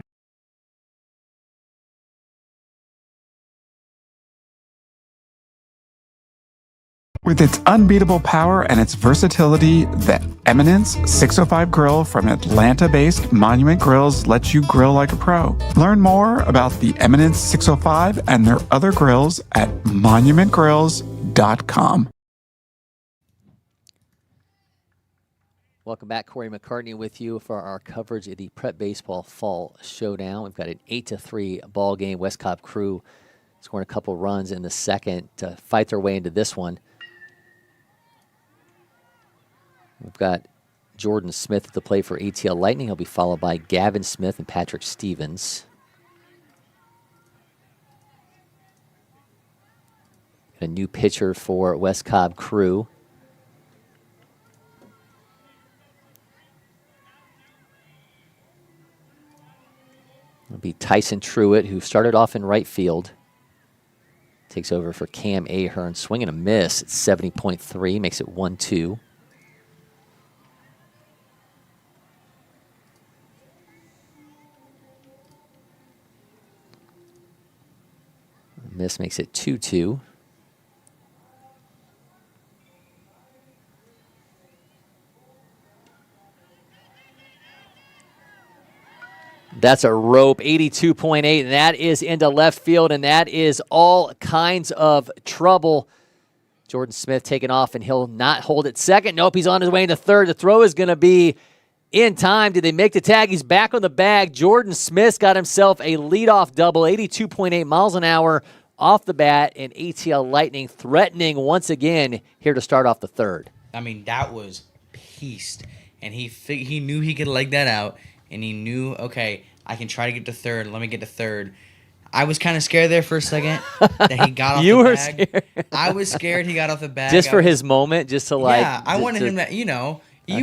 With its unbeatable power and its versatility, the Eminence 605 grill from Atlanta-based Monument Grills lets you grill like a pro. Learn more about the Eminence 605 and their other grills at monumentgrills.com. Welcome back. Cory McCartney with you for our coverage of the Prep Baseball Fall Showdown. We've got an 8-3 ball game. West Cobb Crew scoring a couple runs in the second to fight their way into this one. We've got Jordan Smith at the plate for ATL Lightning. He'll be followed by Gavin Smith and Patrick Stevens. A new pitcher for West Cobb Crew. It'll be Tyson Truitt, who started off in right field. Takes over for Cam Ahern. Swing and a miss at 70.3, makes it 1-2. Miss makes it 2-2. That's a rope, 82.8, and that is into left field, and that is all kinds of trouble. Jordan Smith taking off, and he'll not hold it second. Nope, he's on his way into third. The throw is going to be in time. Did they make the tag? He's back on the bag. Jordan Smith's got himself a leadoff double, 82.8 miles an hour off the bat, and ATL Lightning threatening once again here to start off the third. I mean, that was pieced, and he knew he could leg that out, and he knew, okay, I can try to get to third. Let me get to third. I was kind of scared there for a second that he got off You the were bag. scared. I was scared he got off the bag. Just for his moment, just to like. Yeah, I wanted him to, you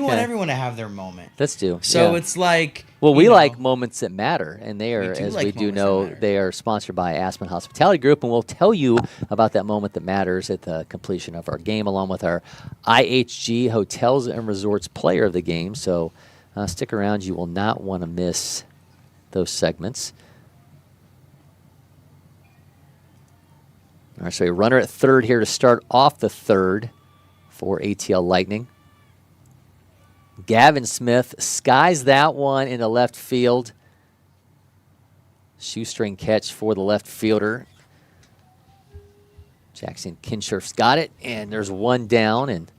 want Okay. everyone to have their moment. Let's do. So yeah. it's like. Well, we you know, like moments that matter, and they are, do as like we do moments that know, matter. they are sponsored by Aspen Hospitality Group, and we'll tell you about that moment that matters at the completion of our game, along with our IHG Hotels and Resorts Player of the Game. So stick around; you will not want to miss those segments. All right, so a runner at third here to start off the third for ATL Lightning. Gavin Smith skies that one into left field. Shoestring catch for the left fielder. Jackson Kinshirf's got it, and there's one down, and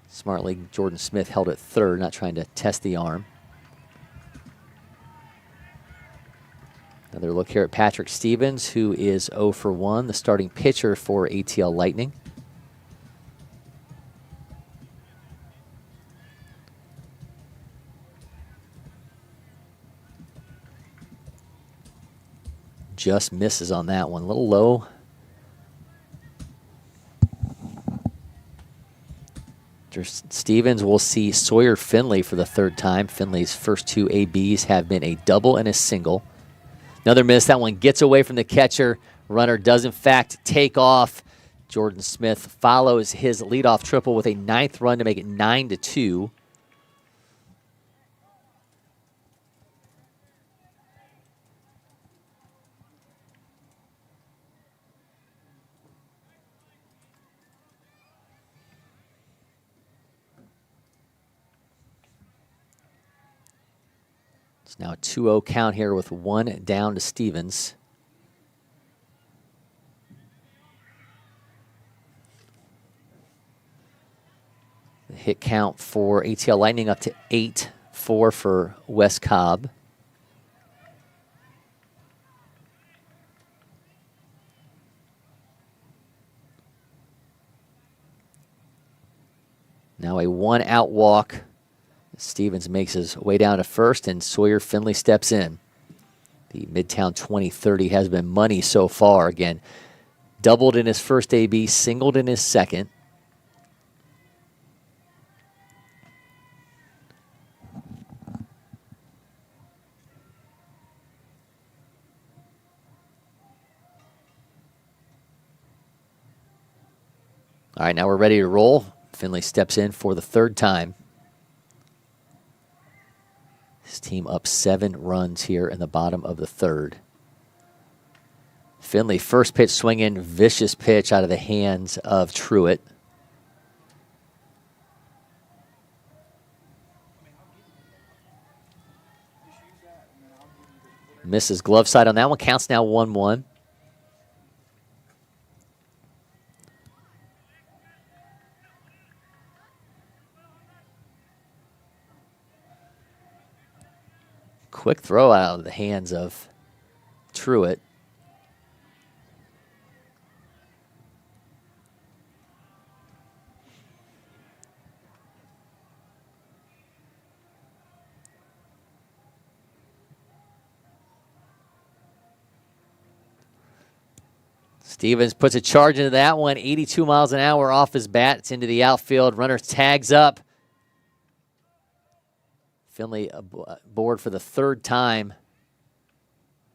smartly Jordan Smith held it third, not trying to test the arm. Another look here at Patrick Stevens, who is 0 for 1, the starting pitcher for ATL Lightning. Just misses on that one, a little low. Stevens will see Sawyer Finley for the third time. Finley's first two ABs have been a double and a single. Another miss. That one gets away from the catcher. Runner does, in fact, take off. Jordan Smith follows his leadoff triple with a 9th run to make it 9-2. It's now a 2-0 count here with one down to Stevens. The hit count for ATL Lightning up to 8-4 for Wes Cobb. Now a 1-out walk. Stevens makes his way down to first, and Sawyer Finley steps in. The Midtown 2030 has been money so far. Again, doubled in his first AB, singled in his second. All right, now we're ready to roll. Finley steps in for the third time. His team up 7 runs here in the bottom of the third. Finley, first pitch swinging, vicious pitch out of the hands of Truitt. Misses glove side on that one. Counts now 1-1. Quick throw out of the hands of Truitt. Stevens puts a charge into that one, 82 miles an hour off his bat. It's into the outfield. Runner tags up. Finley aboard for the third time.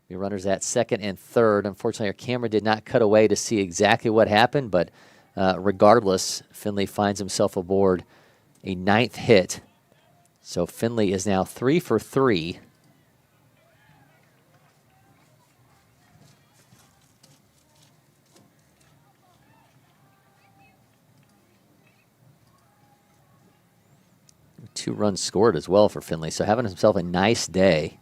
The runners at second and third. Unfortunately, our camera did not cut away to see exactly what happened, but regardless, Finley finds himself aboard a 9th hit. So Finley is now 3 for 3. Two runs scored as well for Finley, so having himself a nice day.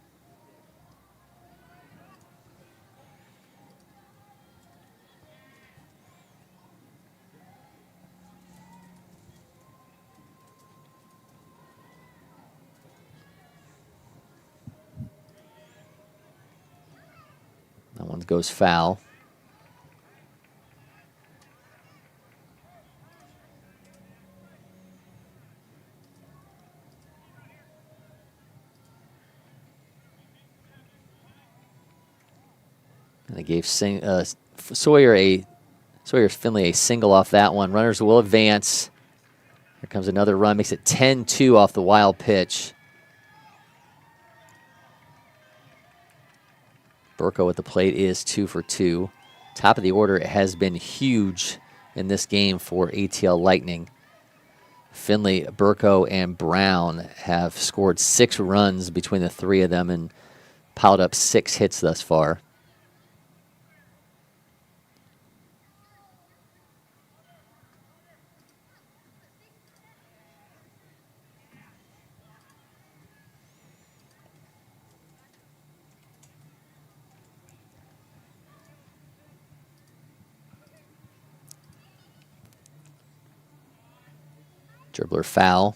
That one goes foul. And they gave Sawyer's Finley a single off that one. Runners will advance. Here comes another run, makes it 10-2 off the wild pitch. Burko at the plate is 2 for 2. Top of the order has been huge in this game for ATL Lightning. Finley, Burko, and Brown have scored 6 runs between the three of them and piled up 6 hits thus far. Dribbler foul.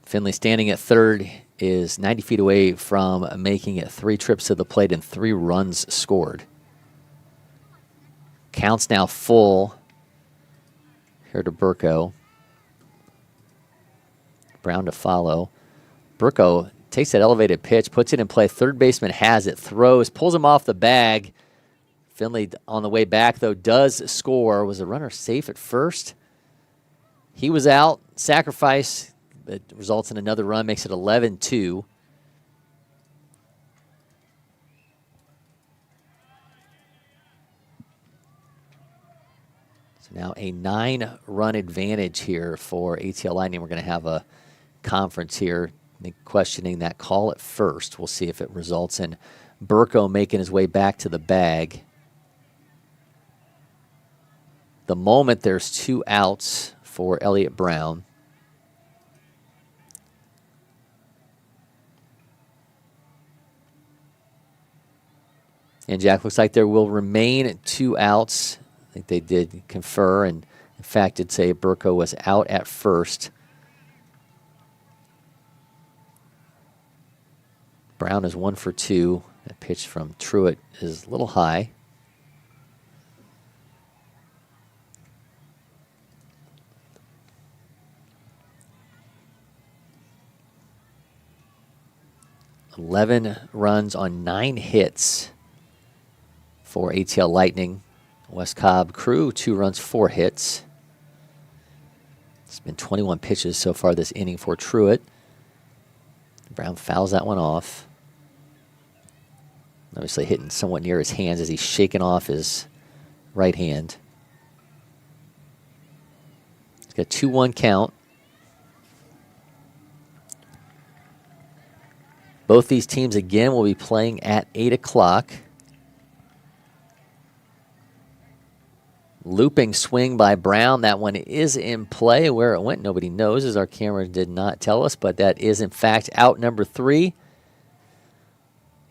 Finley standing at third is 90 feet away from making it 3 trips to the plate and 3 runs scored. Counts now full. Here to Burko. Brown to follow. Burko takes that elevated pitch, puts it in play. Third baseman has it, throws, pulls him off the bag. Finley on the way back, though, does score. Was the runner safe at first? He was out, sacrifice. It results in another run, makes it 11-2. So now a 9-run advantage here for ATL Lightning. We're going to have a conference here questioning that call at first. We'll see if it results in Burko making his way back to the bag. The moment there's 2 outs for Elliott Brown. And Jack, looks like there will remain 2 outs. I think they did confer, and in fact did say Burko was out at first. Brown is 1 for 2. That pitch from Truitt is a little high. $11 runs on 9 hits for ATL Lightning. West Cobb crew, 2 runs, 4 hits. It's been 21 pitches so far this inning for Truitt. Brown fouls that one off. Obviously hitting somewhat near his hands as he's shaking off his right hand. He's got a 2-1 count. Both these teams, again, will be playing at 8 o'clock. Looping swing by Brown. That one is in play. Where it went, nobody knows, as our camera did not tell us, but that is, in fact, out number 3.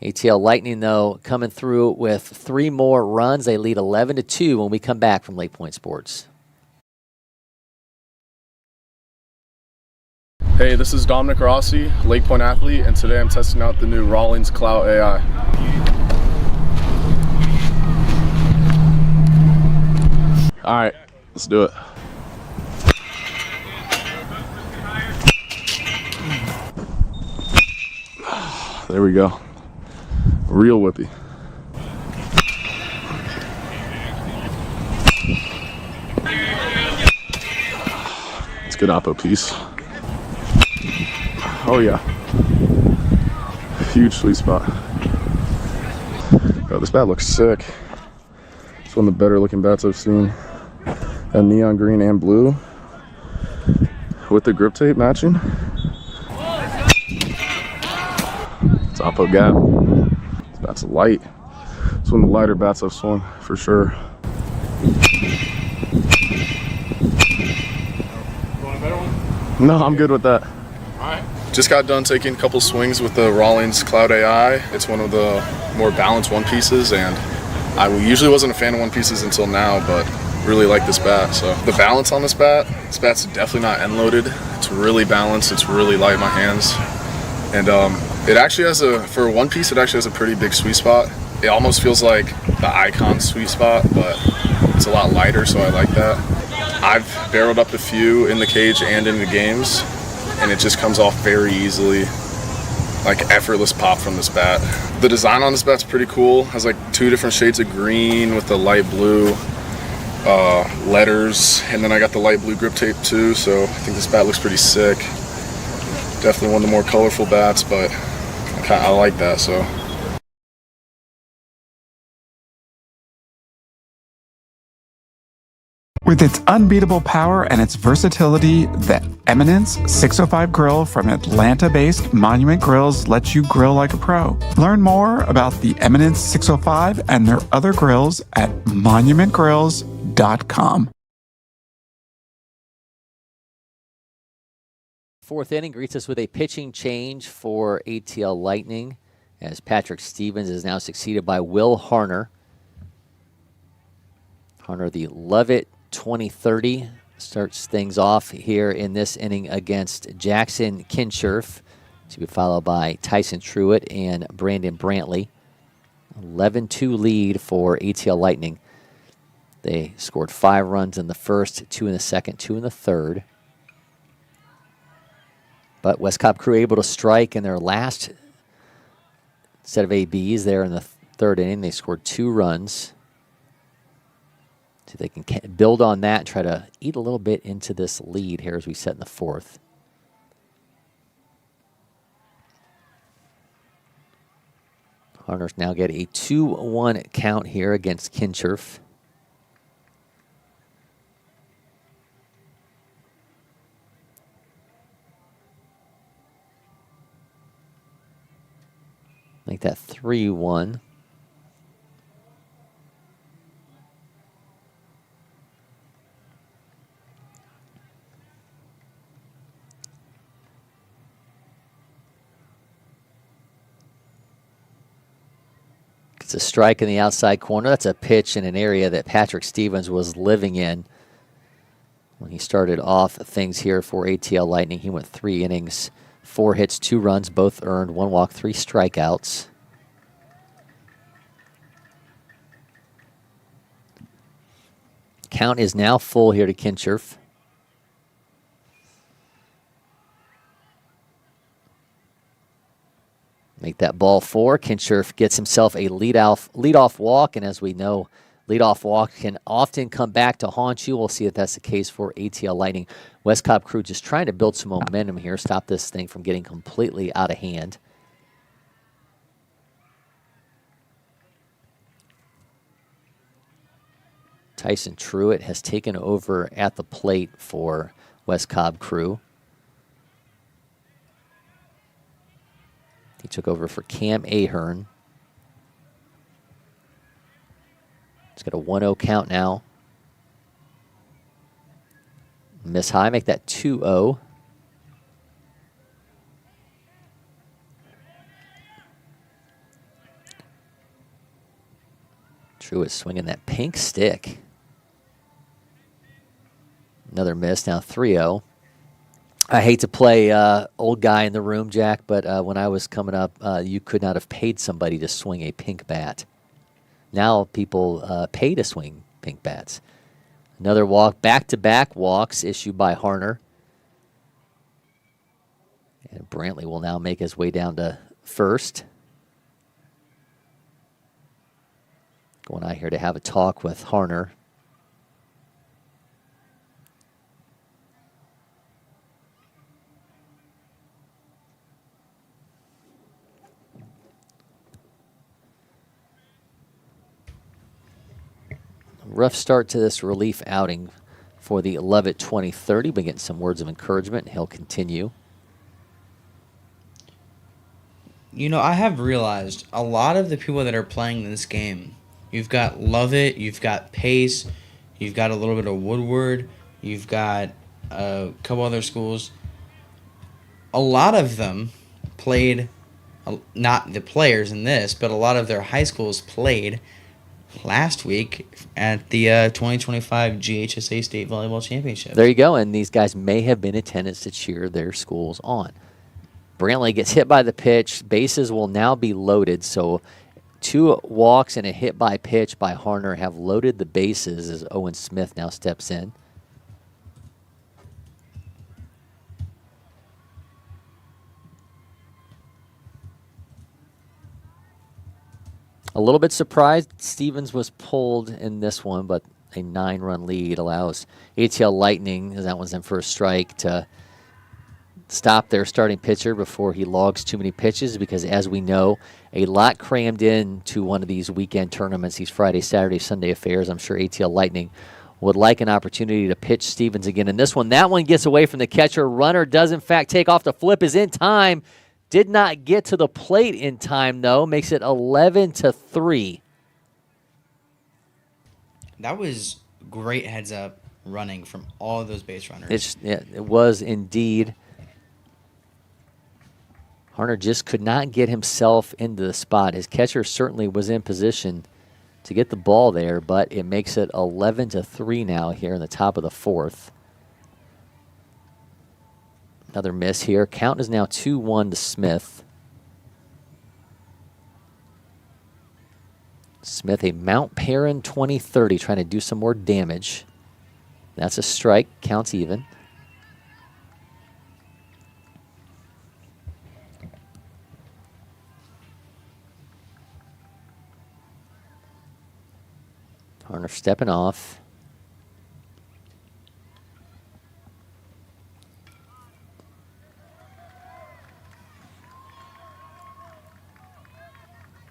ATL Lightning, though, coming through with 3 more runs. They lead 11-2 when we come back from LakePoint Sports. Hey, this is Dominic Rossi, LakePoint athlete, and today I'm testing out the new Rawlings Cloud AI. All right, let's do it. There we go. Real whippy. It's a good oppo piece. Oh yeah, huge sweet spot. Oh, this bat looks sick. It's one of the better looking bats I've seen. A neon green and blue with the grip tape matching. It's oppo gap. This bat's light. It's one of the lighter bats I've swung for sure. No, I'm good with that. Alright. Just got done taking a couple swings with the Rawlings Cloud AI. It's one of the more balanced one pieces, and I usually wasn't a fan of one pieces until now, but really like this bat. So the balance on this bat's definitely not end loaded. It's really balanced. It's really light in my hands, and it actually has for one piece, it actually has a pretty big sweet spot. It almost feels like the Icon sweet spot, but it's a lot lighter, so I like that. I've barreled up a few in the cage and in the games, and it just comes off very easily. like effortless pop from this bat. The design on this bat's pretty cool. Has like 2 different shades of green with the light blue letters, and then I got the light blue grip tape too, so I think this bat looks pretty sick. Definitely one of the more colorful bats, but I like that, so. With its unbeatable power and its versatility, the Eminence 605 grill from Atlanta-based Monument Grills lets you grill like a pro. Learn more about the Eminence 605 and their other grills at monumentgrills.com. Fourth inning greets us with a pitching change for ATL Lightning as Patrick Stevens is now succeeded by Will Harner. Harner, the Lovett 2030, starts things off here in this inning against Jackson Kincherf, to be followed by Tyson Truitt and Brandon Brantley. 11-2 lead for ATL Lightning. They scored 5 runs in the first, 2 in the second, 2 in the third. But West Cobb Crew able to strike in their last set of ABs there in the third inning. They scored 2 runs. See if they can build on that and try to eat a little bit into this lead here as we set in the fourth. Harners now get a 2-1 count here against Kincherf. Make that 3-1. It's a strike in the outside corner. That's a pitch in an area that Patrick Stevens was living in when he started off things here for ATL Lightning. He went 3 innings, 4 hits, 2 runs, both earned, 1 walk, 3 strikeouts. Count is now full here to Kincherf. Make that ball 4. Kincherf gets himself a leadoff walk, and as we know, leadoff walk can often come back to haunt you. We'll see if that's the case for ATL Lightning. West Cobb Crew just trying to build some momentum here, stop this thing from getting completely out of hand. Tyson Truitt has taken over at the plate for West Cobb Crew. He took over for Cam Ahern. He's got a 1-0 count now. Miss high, make that 2-0. Truitt swinging that pink stick. Another miss, now 3-0. I hate to play old guy in the room, Jack, but when I was coming up, you could not have paid somebody to swing a pink bat. Now people pay to swing pink bats. Another walk, back-to-back walks issued by Harner. And Brantley will now make his way down to first. Going out here to have a talk with Harner. Rough start to this relief outing for the Lovett 2030. Been getting some words of encouragement, and he'll continue. You know, I have realized a lot of the people that are playing this game, you've got Lovett, you've got Pace, you've got a little bit of Woodward, you've got a couple other schools. A lot of them played, not the players in this, but a lot of their high schools played last week at the 2025 GHSA State Volleyball Championship. There you go, and these guys may have been in attendance to cheer their schools on. Brantley gets hit by the pitch. Bases will now be loaded, so 2 walks and a hit by pitch by Harner have loaded the bases as Owen Smith now steps in. A little bit surprised Stevens was pulled in this one, but a 9-run lead allows ATL Lightning, as that one's in for a strike, to stop their starting pitcher before he logs too many pitches, because as we know, a lot crammed in to one of these weekend tournaments, these Friday, Saturday, Sunday affairs. I'm sure ATL Lightning would like an opportunity to pitch Stevens again in this one. That one gets away from the catcher. Runner does, in fact, take off. The flip is in time. Did not get to the plate in time, though. Makes it 11-3. That was great heads-up running from all of those base runners. It was indeed. Harner just could not get himself into the spot. His catcher certainly was in position to get the ball there, but it makes it 11-3 now here in the top of the 4th. Another miss here. Count is now 2-1 to Smith. Smith, a Mount Perrin 20-30, trying to do some more damage. That's a strike. Counts even. Harner stepping off.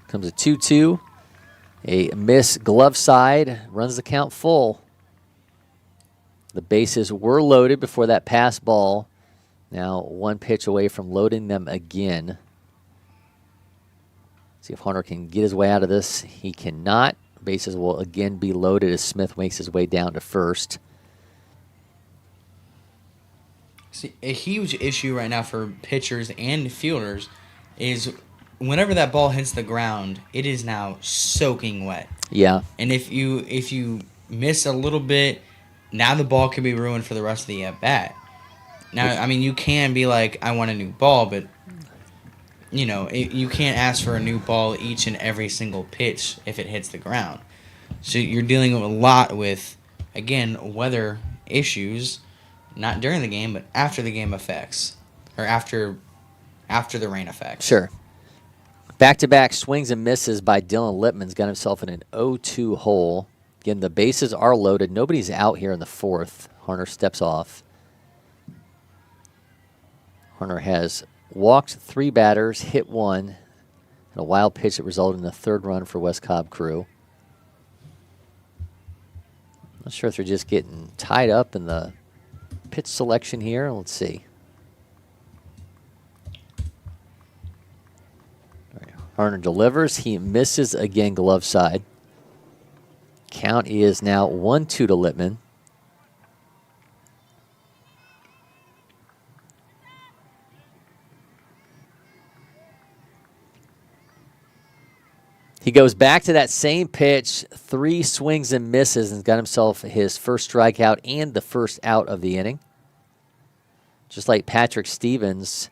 Comes a 2-2. A miss glove side. Runs the count full. The bases were loaded before that pass ball. Now one pitch away from loading them again. See if Harner can get his way out of this. He cannot. Bases will again be loaded as Smith makes his way down to first. See, a huge issue right now for pitchers and fielders is whenever that ball hits the ground, it is now soaking wet. Yeah. And if you miss a little bit, now the ball could be ruined for the rest of the at-bat. Now, I mean, you can be like, I want a new ball, but you can't ask for a new ball each and every single pitch if it hits the ground. So you're dealing a lot with, again, weather issues, not during the game, but after the game effects, or after the rain effects. Sure. Back-to-back swings and misses by Dylan Lippman's got himself in an 0-2 hole. Again, the bases are loaded. Nobody's out here in the 4th. Harner steps off. Harner has walked 3 batters, hit 1, and a wild pitch that resulted in a 3rd run for West Cobb crew. Not sure if they're just getting tied up in the pitch selection here. Let's see. Harner delivers. He misses again, glove side. Count is now 1-2 to Lippman. He goes back to that same pitch, 3 swings and misses, and got himself his first strikeout and the first out of the inning. Just like Patrick Stevens,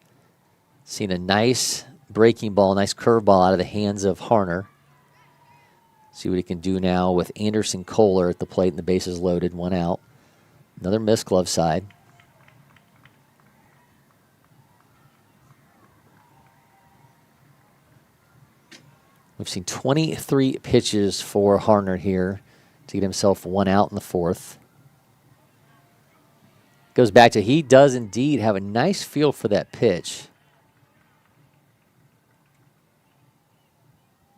seen a nice breaking ball, nice curveball out of the hands of Harner. See what he can do now with Anderson Kohler at the plate and the bases loaded, 1 out. Another missed glove side. We've seen 23 pitches for Harner here to get himself 1 out in the 4th. Goes back to he does indeed have a nice feel for that pitch.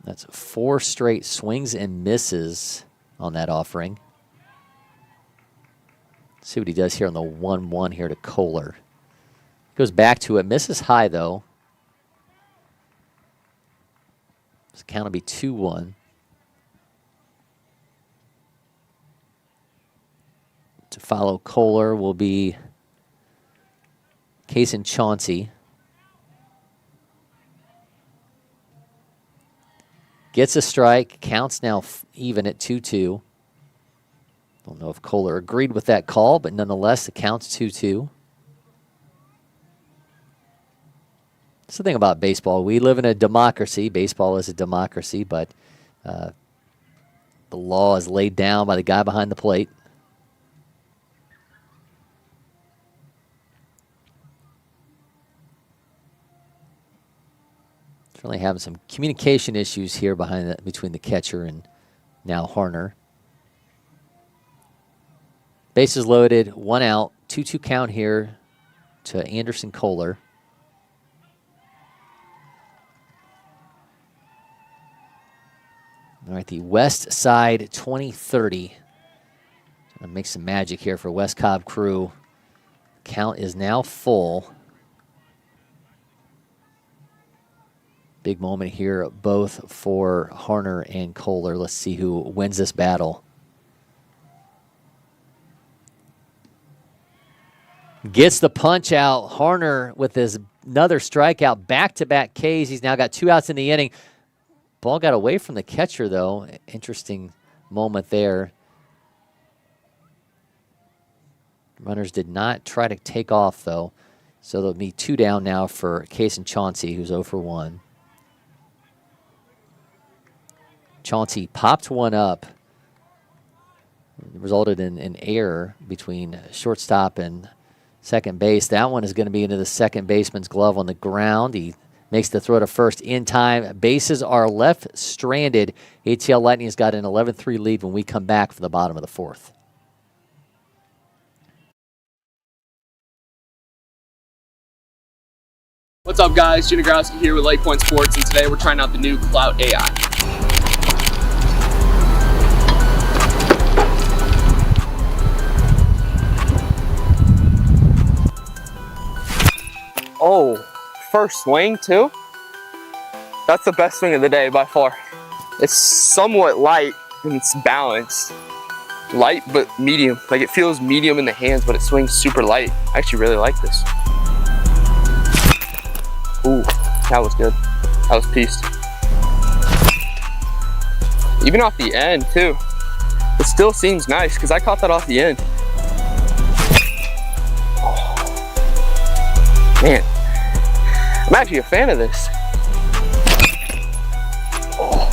That's 4 straight swings and misses on that offering. Let's see what he does here on the 1-1 here to Kohler. Goes back to it, misses high though. This count will be 2-1. To follow Kohler will be Case and Chauncey. Gets a strike. Counts now even at 2-2. Don't know if Kohler agreed with that call, but nonetheless, the count's 2-2. That's the thing about baseball. We live in a democracy. Baseball is a democracy, but the law is laid down by the guy behind the plate. Certainly having some communication issues here between the catcher and now Harner. Bases loaded, 1 out, 2-2 count here to Anderson Kohler. All right, the West Side 2030. Gonna make some magic here for West Cobb crew. Count is now full. Big moment here, both for Harner and Kohler. Let's see who wins this battle. Gets the punch out. Harner with his another strikeout, back-to-back Ks. He's now got 2 outs in the inning. Ball got away from the catcher, though. Interesting moment there. Runners did not try to take off, though. So there'll be 2 down now for Case and Chauncey, who's 0 for 1. Chauncey popped one up. It resulted in an error between shortstop and second base. That one is going to be into the second baseman's glove on the ground. He makes the throw to first in time. Bases are left stranded. ATL Lightning has got an 11-3 lead when we come back for the bottom of the 4th. What's up, guys? Gina Growski here with LakePoint Sports, and today we're trying out the new Clout AI. Oh, first swing too? That's the best swing of the day by far. It's somewhat light and it's balanced. Light but medium. Like, it feels medium in the hands, but it swings super light. I actually really like this. Ooh, that was good. That was pieced. Even off the end too. It still seems nice because I caught that off the end. Oh. Man, I'm actually a fan of this. Oh,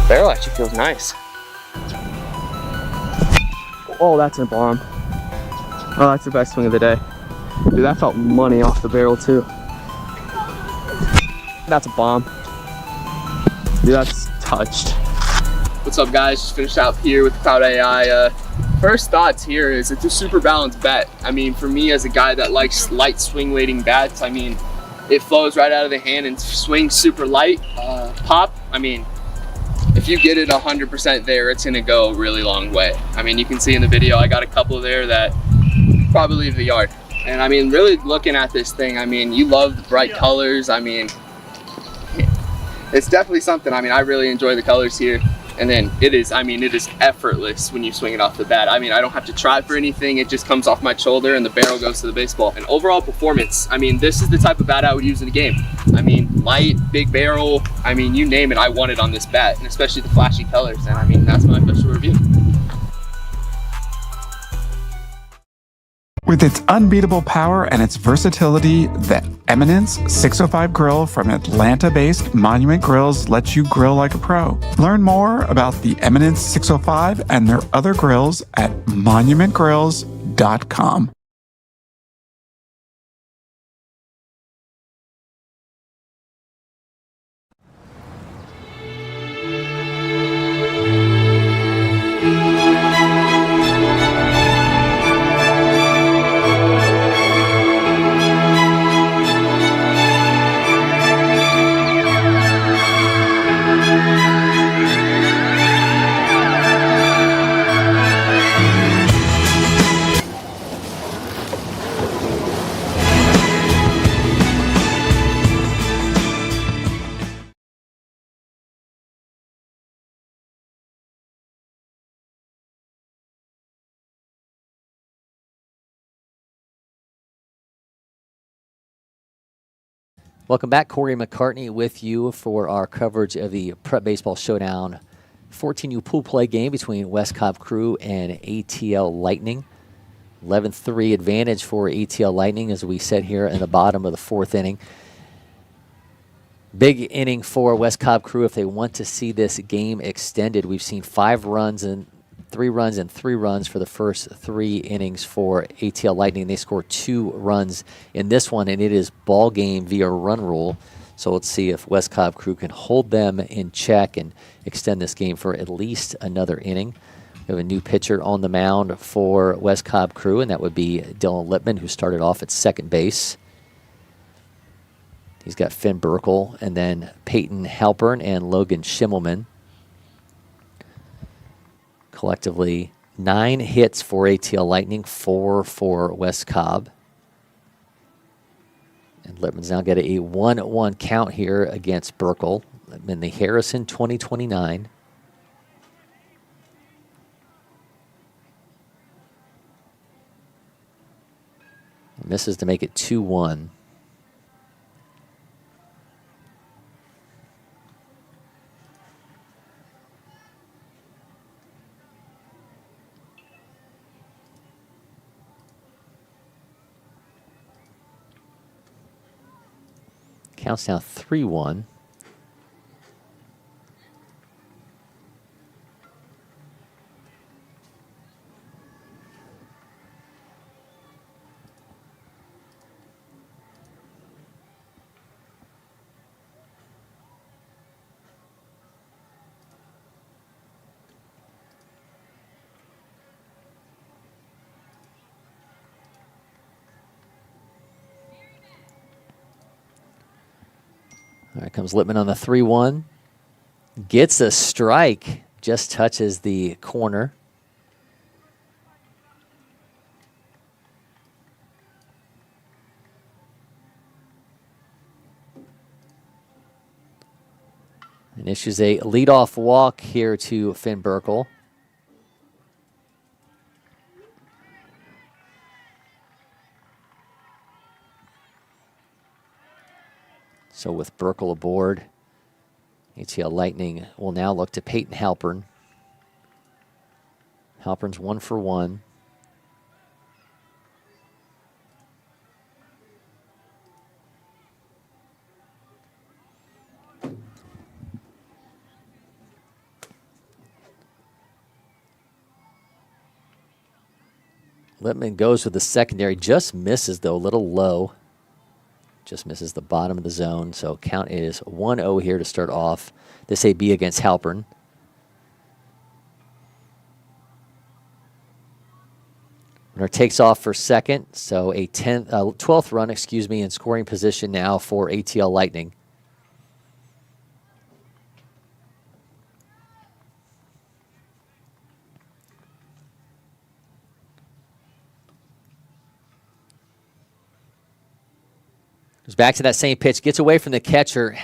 barrel actually feels nice. Oh, that's a bomb. Oh, that's the best swing of the day. Dude, that felt money off the barrel too. That's a bomb. Dude, that's touched. What's up, guys? Just finished out here with Cloud AI. First thoughts here is it's a super balanced bat. I mean, for me as a guy that likes light swing weighting bats, I mean, it flows right out of the hand and swings super light. Pop, I mean, if you get it 100% there, it's gonna go a really long way. I mean, you can see in the video, I got a couple there that probably leave the yard. And I mean, really looking at this thing, I mean, you love the bright colors. I mean, it's definitely something. I mean, I really enjoy the colors here. And then it is effortless when you swing it off the bat. I mean, I don't have to try for anything. It just comes off my shoulder and the barrel goes to the baseball. And overall performance, I mean, this is the type of bat I would use in a game. I mean, light, big barrel, I mean, you name it, I want it on this bat, and especially the flashy colors. And I mean, that's my official review. With its unbeatable power and its versatility, the Eminence 605 grill from Atlanta-based Monument Grills lets you grill like a pro. Learn more about the Eminence 605 and their other grills at monumentgrills.com. Welcome back. Cory McCartney with you for our coverage of the Prep Baseball Showdown 14U pool play game between West Cobb Crew and ATL Lightning. 11-3 advantage for ATL Lightning as we sit here in the bottom of the 4th inning. Big inning for West Cobb Crew if they want to see this game extended. We've seen 5 runs and 3 runs and 3 runs for the first 3 innings for ATL Lightning. They scored 2 runs in this one, and it is ball game via run rule. So let's see if West Cobb Crew can hold them in check and extend this game for at least another inning. We have a new pitcher on the mound for West Cobb Crew, and that would be Dylan Lippman, who started off at second base. He's got Finn Burkle and then Peyton Halpern and Logan Schimmelman. Collectively, 9 hits for ATL Lightning, 4 for West Cobb. And Lippman's now got a 1-1 count here against Burkle in the Harrison 2029. Misses to make it 2-1. Counts now 3-1. All right, comes Lippman on the 3-1. Gets a strike, just touches the corner. And issues a leadoff walk here to Finn Burkle. So with Burkle aboard, ATL Lightning will now look to Peyton Halpern. Halpern's 1 for 1. Lippman goes with the secondary, just misses though, a little low. Just misses the bottom of the zone, so count is 1-0 here to start off this AB against Halpern. Runner takes off for second, so a 12th run, in scoring position now for ATL Lightning. Goes back to that same pitch, gets away from the catcher.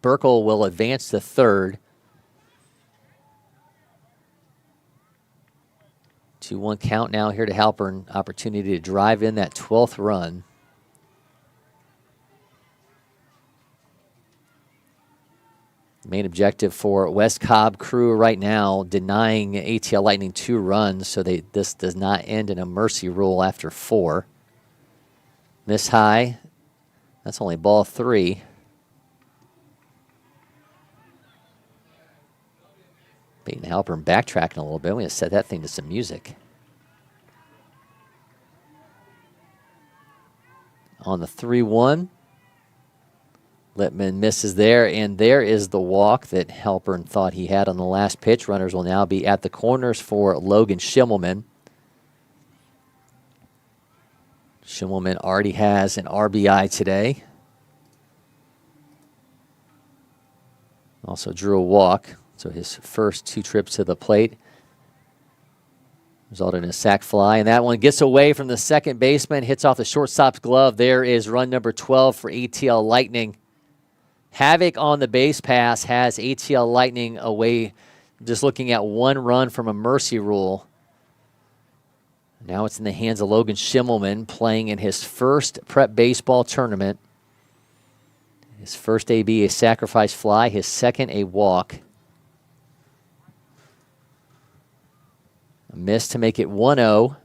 Burkle will advance to third. 2-1 count now here to Halpern. Opportunity to drive in that 12th run. Main objective for West Cobb Crew right now, denying ATL Lightning 2 runs, so this does not end in a mercy rule after 4. Miss high. That's only ball 3. Peyton Halpern backtracking a little bit. We have to set that thing to some music. On the 3-1. Lippman misses there, and there is the walk that Halpern thought he had on the last pitch. Runners will now be at the corners for Logan Schimmelman. Schimmelman already has an RBI today. Also drew a walk, so his first 2 trips to the plate resulted in a sac fly. And that one gets away from the second baseman, hits off the shortstop's glove. There is run number 12 for ATL Lightning. Havoc on the base pass has ATL Lightning away, just looking at 1 run from a mercy rule. Now it's in the hands of Logan Schimmelman, playing in his first prep baseball tournament. His first AB, a sacrifice fly. His second, a walk. A miss to make it 1-0.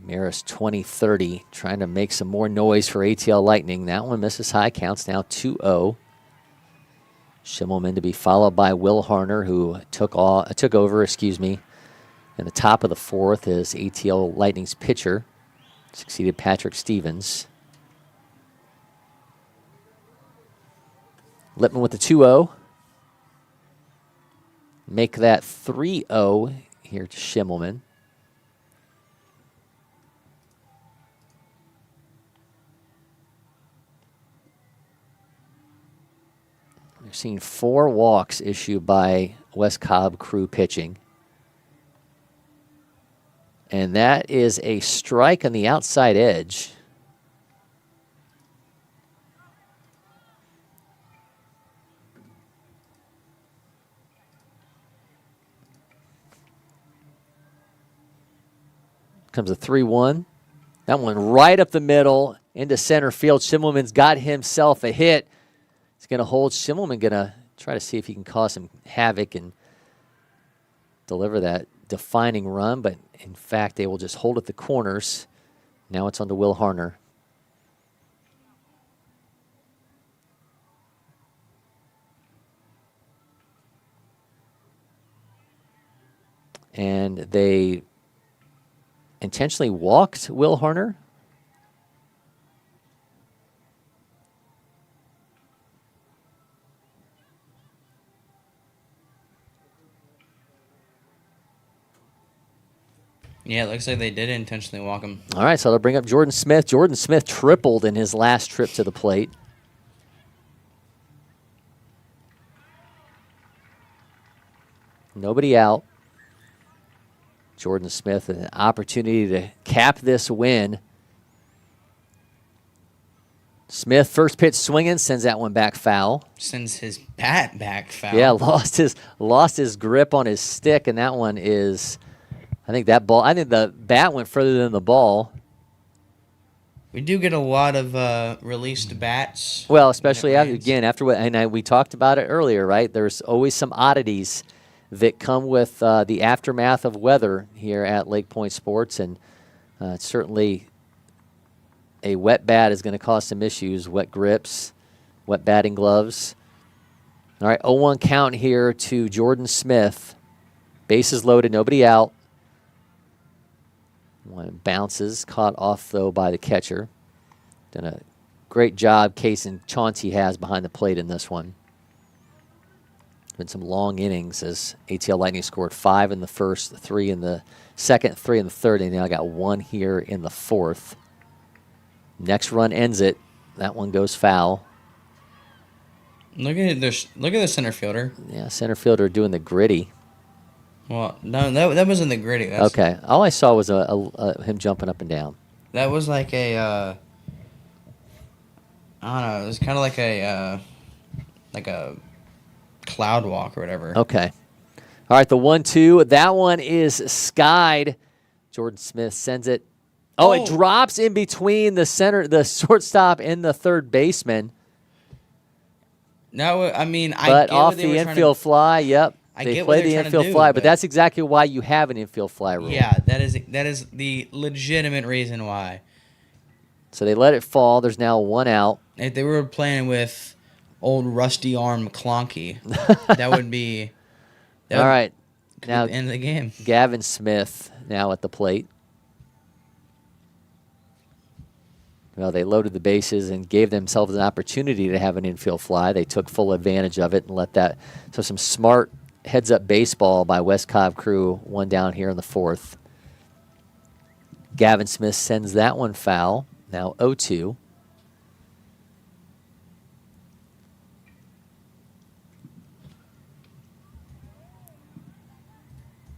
Maris 20-30, trying to make some more noise for ATL Lightning. That one misses high, counts now 2-0. Schimmelman to be followed by Will Harner, who took over, in the top of the fourth as ATL Lightning's pitcher. Succeeded Patrick Stevens. Lippman with the 2-0. Make that 3-0 here to Schimmelman. We're seeing 4 walks issued by West Cobb crew pitching. And that is a strike on the outside edge. Comes a 3-1. That one right up the middle into center field. Schimmelman's got himself a hit. He's going to hold. Schimmelman going to try to see if he can cause some havoc and deliver that defining run, but in fact, they will just hold at the corners. Now it's on to Will Harner. And they intentionally walked Will Harner. Yeah, it looks like they did intentionally walk him. All right, so they'll bring up Jordan Smith. Jordan Smith tripled in his last trip to the plate. Nobody out. Jordan Smith, an opportunity to cap this win. Smith, first pitch swinging, sends that one back foul. Sends his bat back foul. Yeah, lost his grip on his stick, and that one is... I think the bat went further than the ball. We do get a lot of released bats. Well, especially after what we talked about it earlier, right? There's always some oddities that come with the aftermath of weather here at LakePoint Sports, and certainly a wet bat is going to cause some issues. Wet grips, wet batting gloves. All right, 0-1 count here to Jordan Smith. Bases loaded, nobody out. One bounces, caught off, though, by the catcher. Done a great job Case and Chauncey has behind the plate in this one. Been some long innings as ATL Lightning scored 5 in the first, 3 in the second, 3 in the third, and now got 1 here in the fourth. Next run ends it. That one goes foul. Look at the center fielder. Yeah, center fielder doing the gritty. Well, no, that wasn't the gritty. Okay, all I saw was him jumping up and down. That was like a, I don't know. It was kind of like a cloud walk or whatever. Okay, all right. The 1-2. That one is skied. Jordan Smith sends it. Oh, it drops in between the shortstop, and the third baseman. No, I mean, but off the infield fly. Yep. They play the infield fly, but that's exactly why you have an infield fly rule. Yeah, that is the legitimate reason why. So they let it fall. There's now 1 out. If they were playing with old rusty arm McClonky, that would be all right. Now the end of the game. Gavin Smith now at the plate. Well, they loaded the bases and gave themselves an opportunity to have an infield fly. They took full advantage of it and let that. So some smart heads-up baseball by West Cobb crew, 1 down here in the fourth. Gavin Smith sends that one foul. Now 0-2.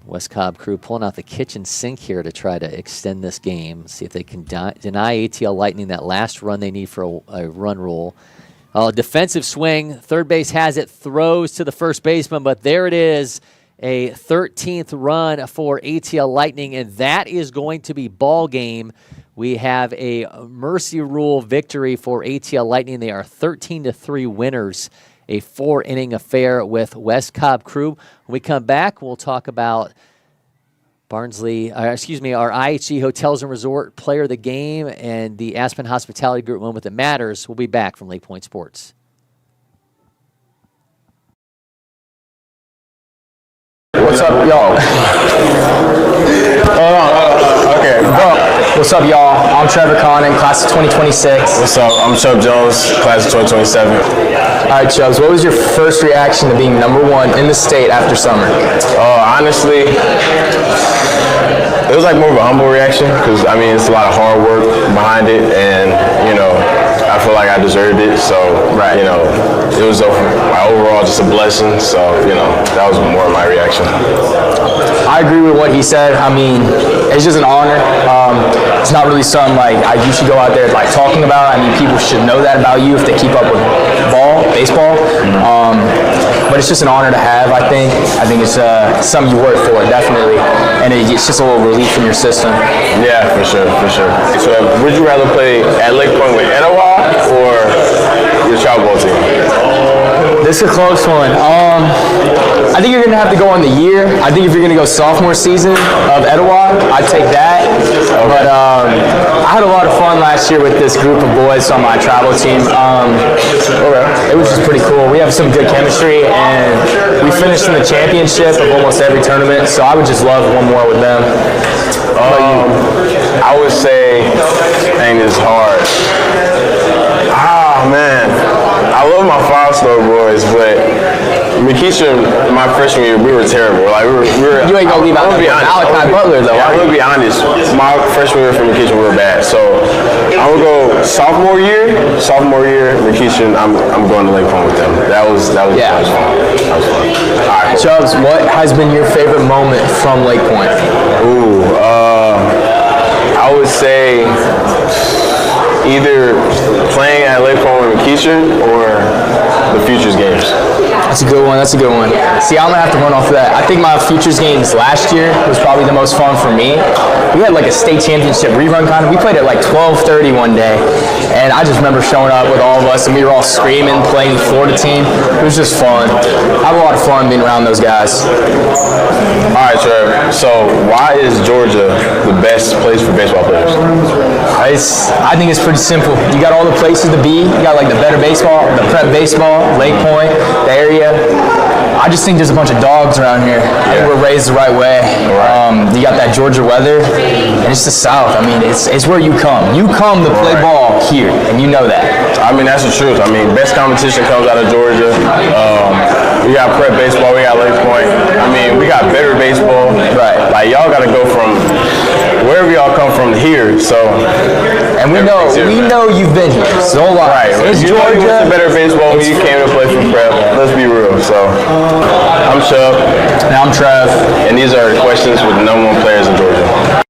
West Cobb crew pulling out the kitchen sink here to try to extend this game. See if they can deny ATL Lightning that last run they need for a run rule. Defensive swing. Third base has it. Throws to the first baseman, but there it is. A 13th run for ATL Lightning, and that is going to be ball game. We have a mercy rule victory for ATL Lightning. They are 13-3 winners. A 4-inning affair with West Cobb crew. When we come back, we'll talk about our IHG Hotels and Resort Player of the Game and the Aspen Hospitality Group Moment That Matters. We'll be back from LakePoint Sports. up, y'all? Okay. What's up, y'all? I'm Trevor Connon, class of 2026. What's up? I'm Chubb Jones, class of 2027. All right, Chubbs, what was your first reaction to being #1 in the state after summer? Honestly, it was like more of a humble reaction because, I mean, it's a lot of hard work behind it, and, you know, I feel like I deserved it, so, you know, it was overall just a blessing, so, you know, that was more of my reaction. I agree with what he said. I mean, it's just an honor. It's not really something like you should go out there like talking about. I mean, people should know that about you if they keep up with baseball. But it's just an honor to have, I think. I think it's something you work for, definitely. And it's just a little relief from your system. Yeah, for sure. So would you rather play at LakePoint with Etowah or your travel ball team? This is a close one. I think you're going to have to go on the year. I think if you're going to go sophomore season of Etowah, I'd take that. Okay. But I had a lot of fun last year with this group of boys on my travel team. It was just pretty cool. We have some good chemistry, and we finished in the championship of almost every tournament, so I would just love one more with them. I would say, dang, it's hard. Man. I love my five-star boys, but McKeisha, my freshman year, we were terrible. Like we were. You ain't gonna leave out Malachi Butler, though. Yeah, I'm gonna be honest. My freshman year from McKeisha, we were bad. So I'm gonna go sophomore year, McKeisha. I'm going to LakePoint with them. That was fun. That was fun. All right. Chubbs, what has been your favorite moment from LakePoint? I would say either playing at LakePoint with McKeisha or the Futures games. That's a good one. See, I'm going to have to run off of that. I think my Futures games last year was probably the most fun for me. We had like a state championship rerun kind of. We played at like 12:30 one day, and I just remember showing up with all of us, and we were all screaming, playing the Florida team. It was just fun. I had a lot of fun being around those guys. All right, Trevor. So why is Georgia the best place for baseball players? I think it's pretty simple. You got all the places to be. You got like the better baseball, the prep baseball, LakePoint, the area. I just think there's a bunch of dogs around here. I think we're raised the right way. You got that Georgia weather, and it's the South. I mean, it's where you come. You come to play ball here, and you know that. I mean, that's the truth. I mean, best competition comes out of Georgia. We got prep baseball. We got LakePoint. I mean, we got better baseball. Right. Like, y'all got to go from wherever y'all come from to here. So, and we know you've been here. So right. It's you Georgia. Know you went to better baseball when you came to play for prep. Let's be real. So, I'm Chubb. And I'm Trev. And these are questions with the #1 players in Georgia.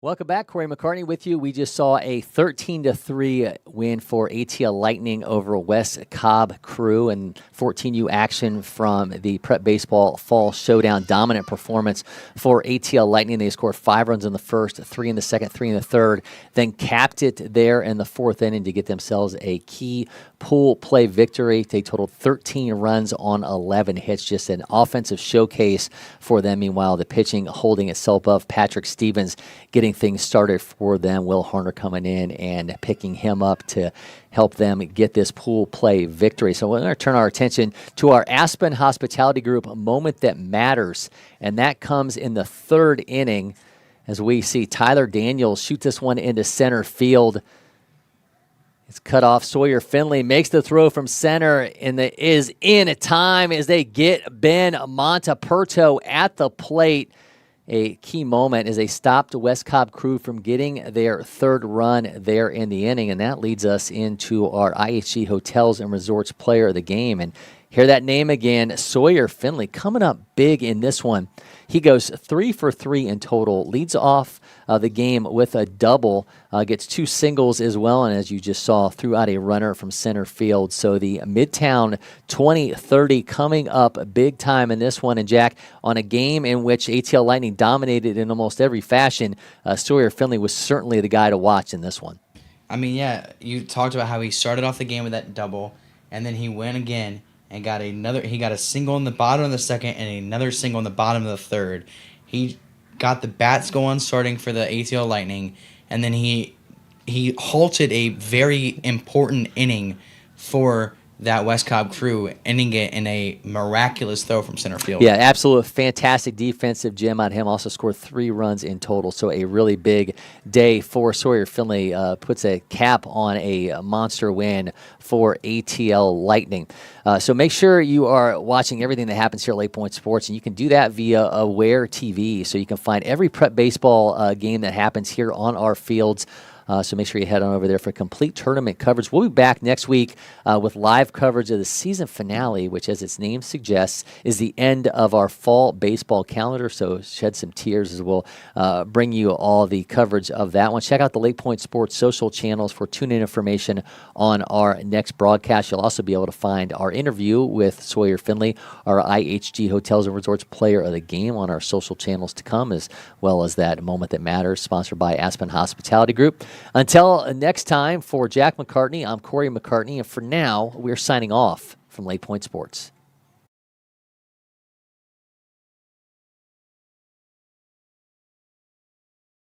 Welcome back, Cory McCartney with you. We just saw a 13-3 win for ATL Lightning over West Cobb Crew and 14U action from the Prep Baseball Fall Showdown. Dominant performance for ATL Lightning. They scored 5 runs in the first, 3 in the second, 3 in the third, then capped it there in the fourth inning to get themselves a key pool play victory. They totaled 13 runs on 11 hits. Just an offensive showcase for them. Meanwhile, the pitching holding itself up. Patrick Stevens getting things started for them. Will Harner coming in and picking him up to help them get this pool play victory. So we're going to turn our attention to our Aspen Hospitality Group moment that matters, and that comes in the third inning as we see Tyler Daniels shoot this one into center field. It's cut off. Sawyer Finley makes the throw from center, and it is in time as they get Ben Monteperto at the plate. A key moment as they stopped the West Cobb Crew from getting their third run there in the inning, and that leads us into our IHG Hotels and Resorts player of the game. And hear that name again, Sawyer Finley, coming up big in this one. He goes 3 for 3 in total, leads off the game with a double, gets 2 singles as well, and as you just saw, threw out a runner from center field. So the Midtown 20-30 coming up big time in this one. And Jack, on a game in which ATL Lightning dominated in almost every fashion, Sawyer Finley was certainly the guy to watch in this one. I mean, yeah, you talked about how he started off the game with that double, and then he went again and he got a single in the bottom of the second and another single in the bottom of the third. He got the bats going, starting for the ATL Lightning, and then he halted a very important inning for that West Cobb crew, ending it in a miraculous throw from center field. Yeah, absolute fantastic defensive gem on him. Also scored 3 runs in total, so a really big day for Sawyer Finley. Puts a cap on a monster win for ATL Lightning. So make sure you are watching everything that happens here at LakePoint Sports, and you can do that via Aware TV, so you can find every prep baseball game that happens here on our fields. So make sure you head on over there for complete tournament coverage. We'll be back next week with live coverage of the season finale, which, as its name suggests, is the end of our fall baseball calendar. So shed some tears as we'll bring you all the coverage of that one. Check out the LakePoint Sports social channels for tune-in information on our next broadcast. You'll also be able to find our interview with Sawyer Finley, our IHG Hotels and Resorts Player of the Game, on our social channels to come, as well as that Moment That Matters, sponsored by Aspen Hospitality Group. Until next time, for Jack McCartney, I'm Cory McCartney, and for now, we're signing off from LakePoint Sports.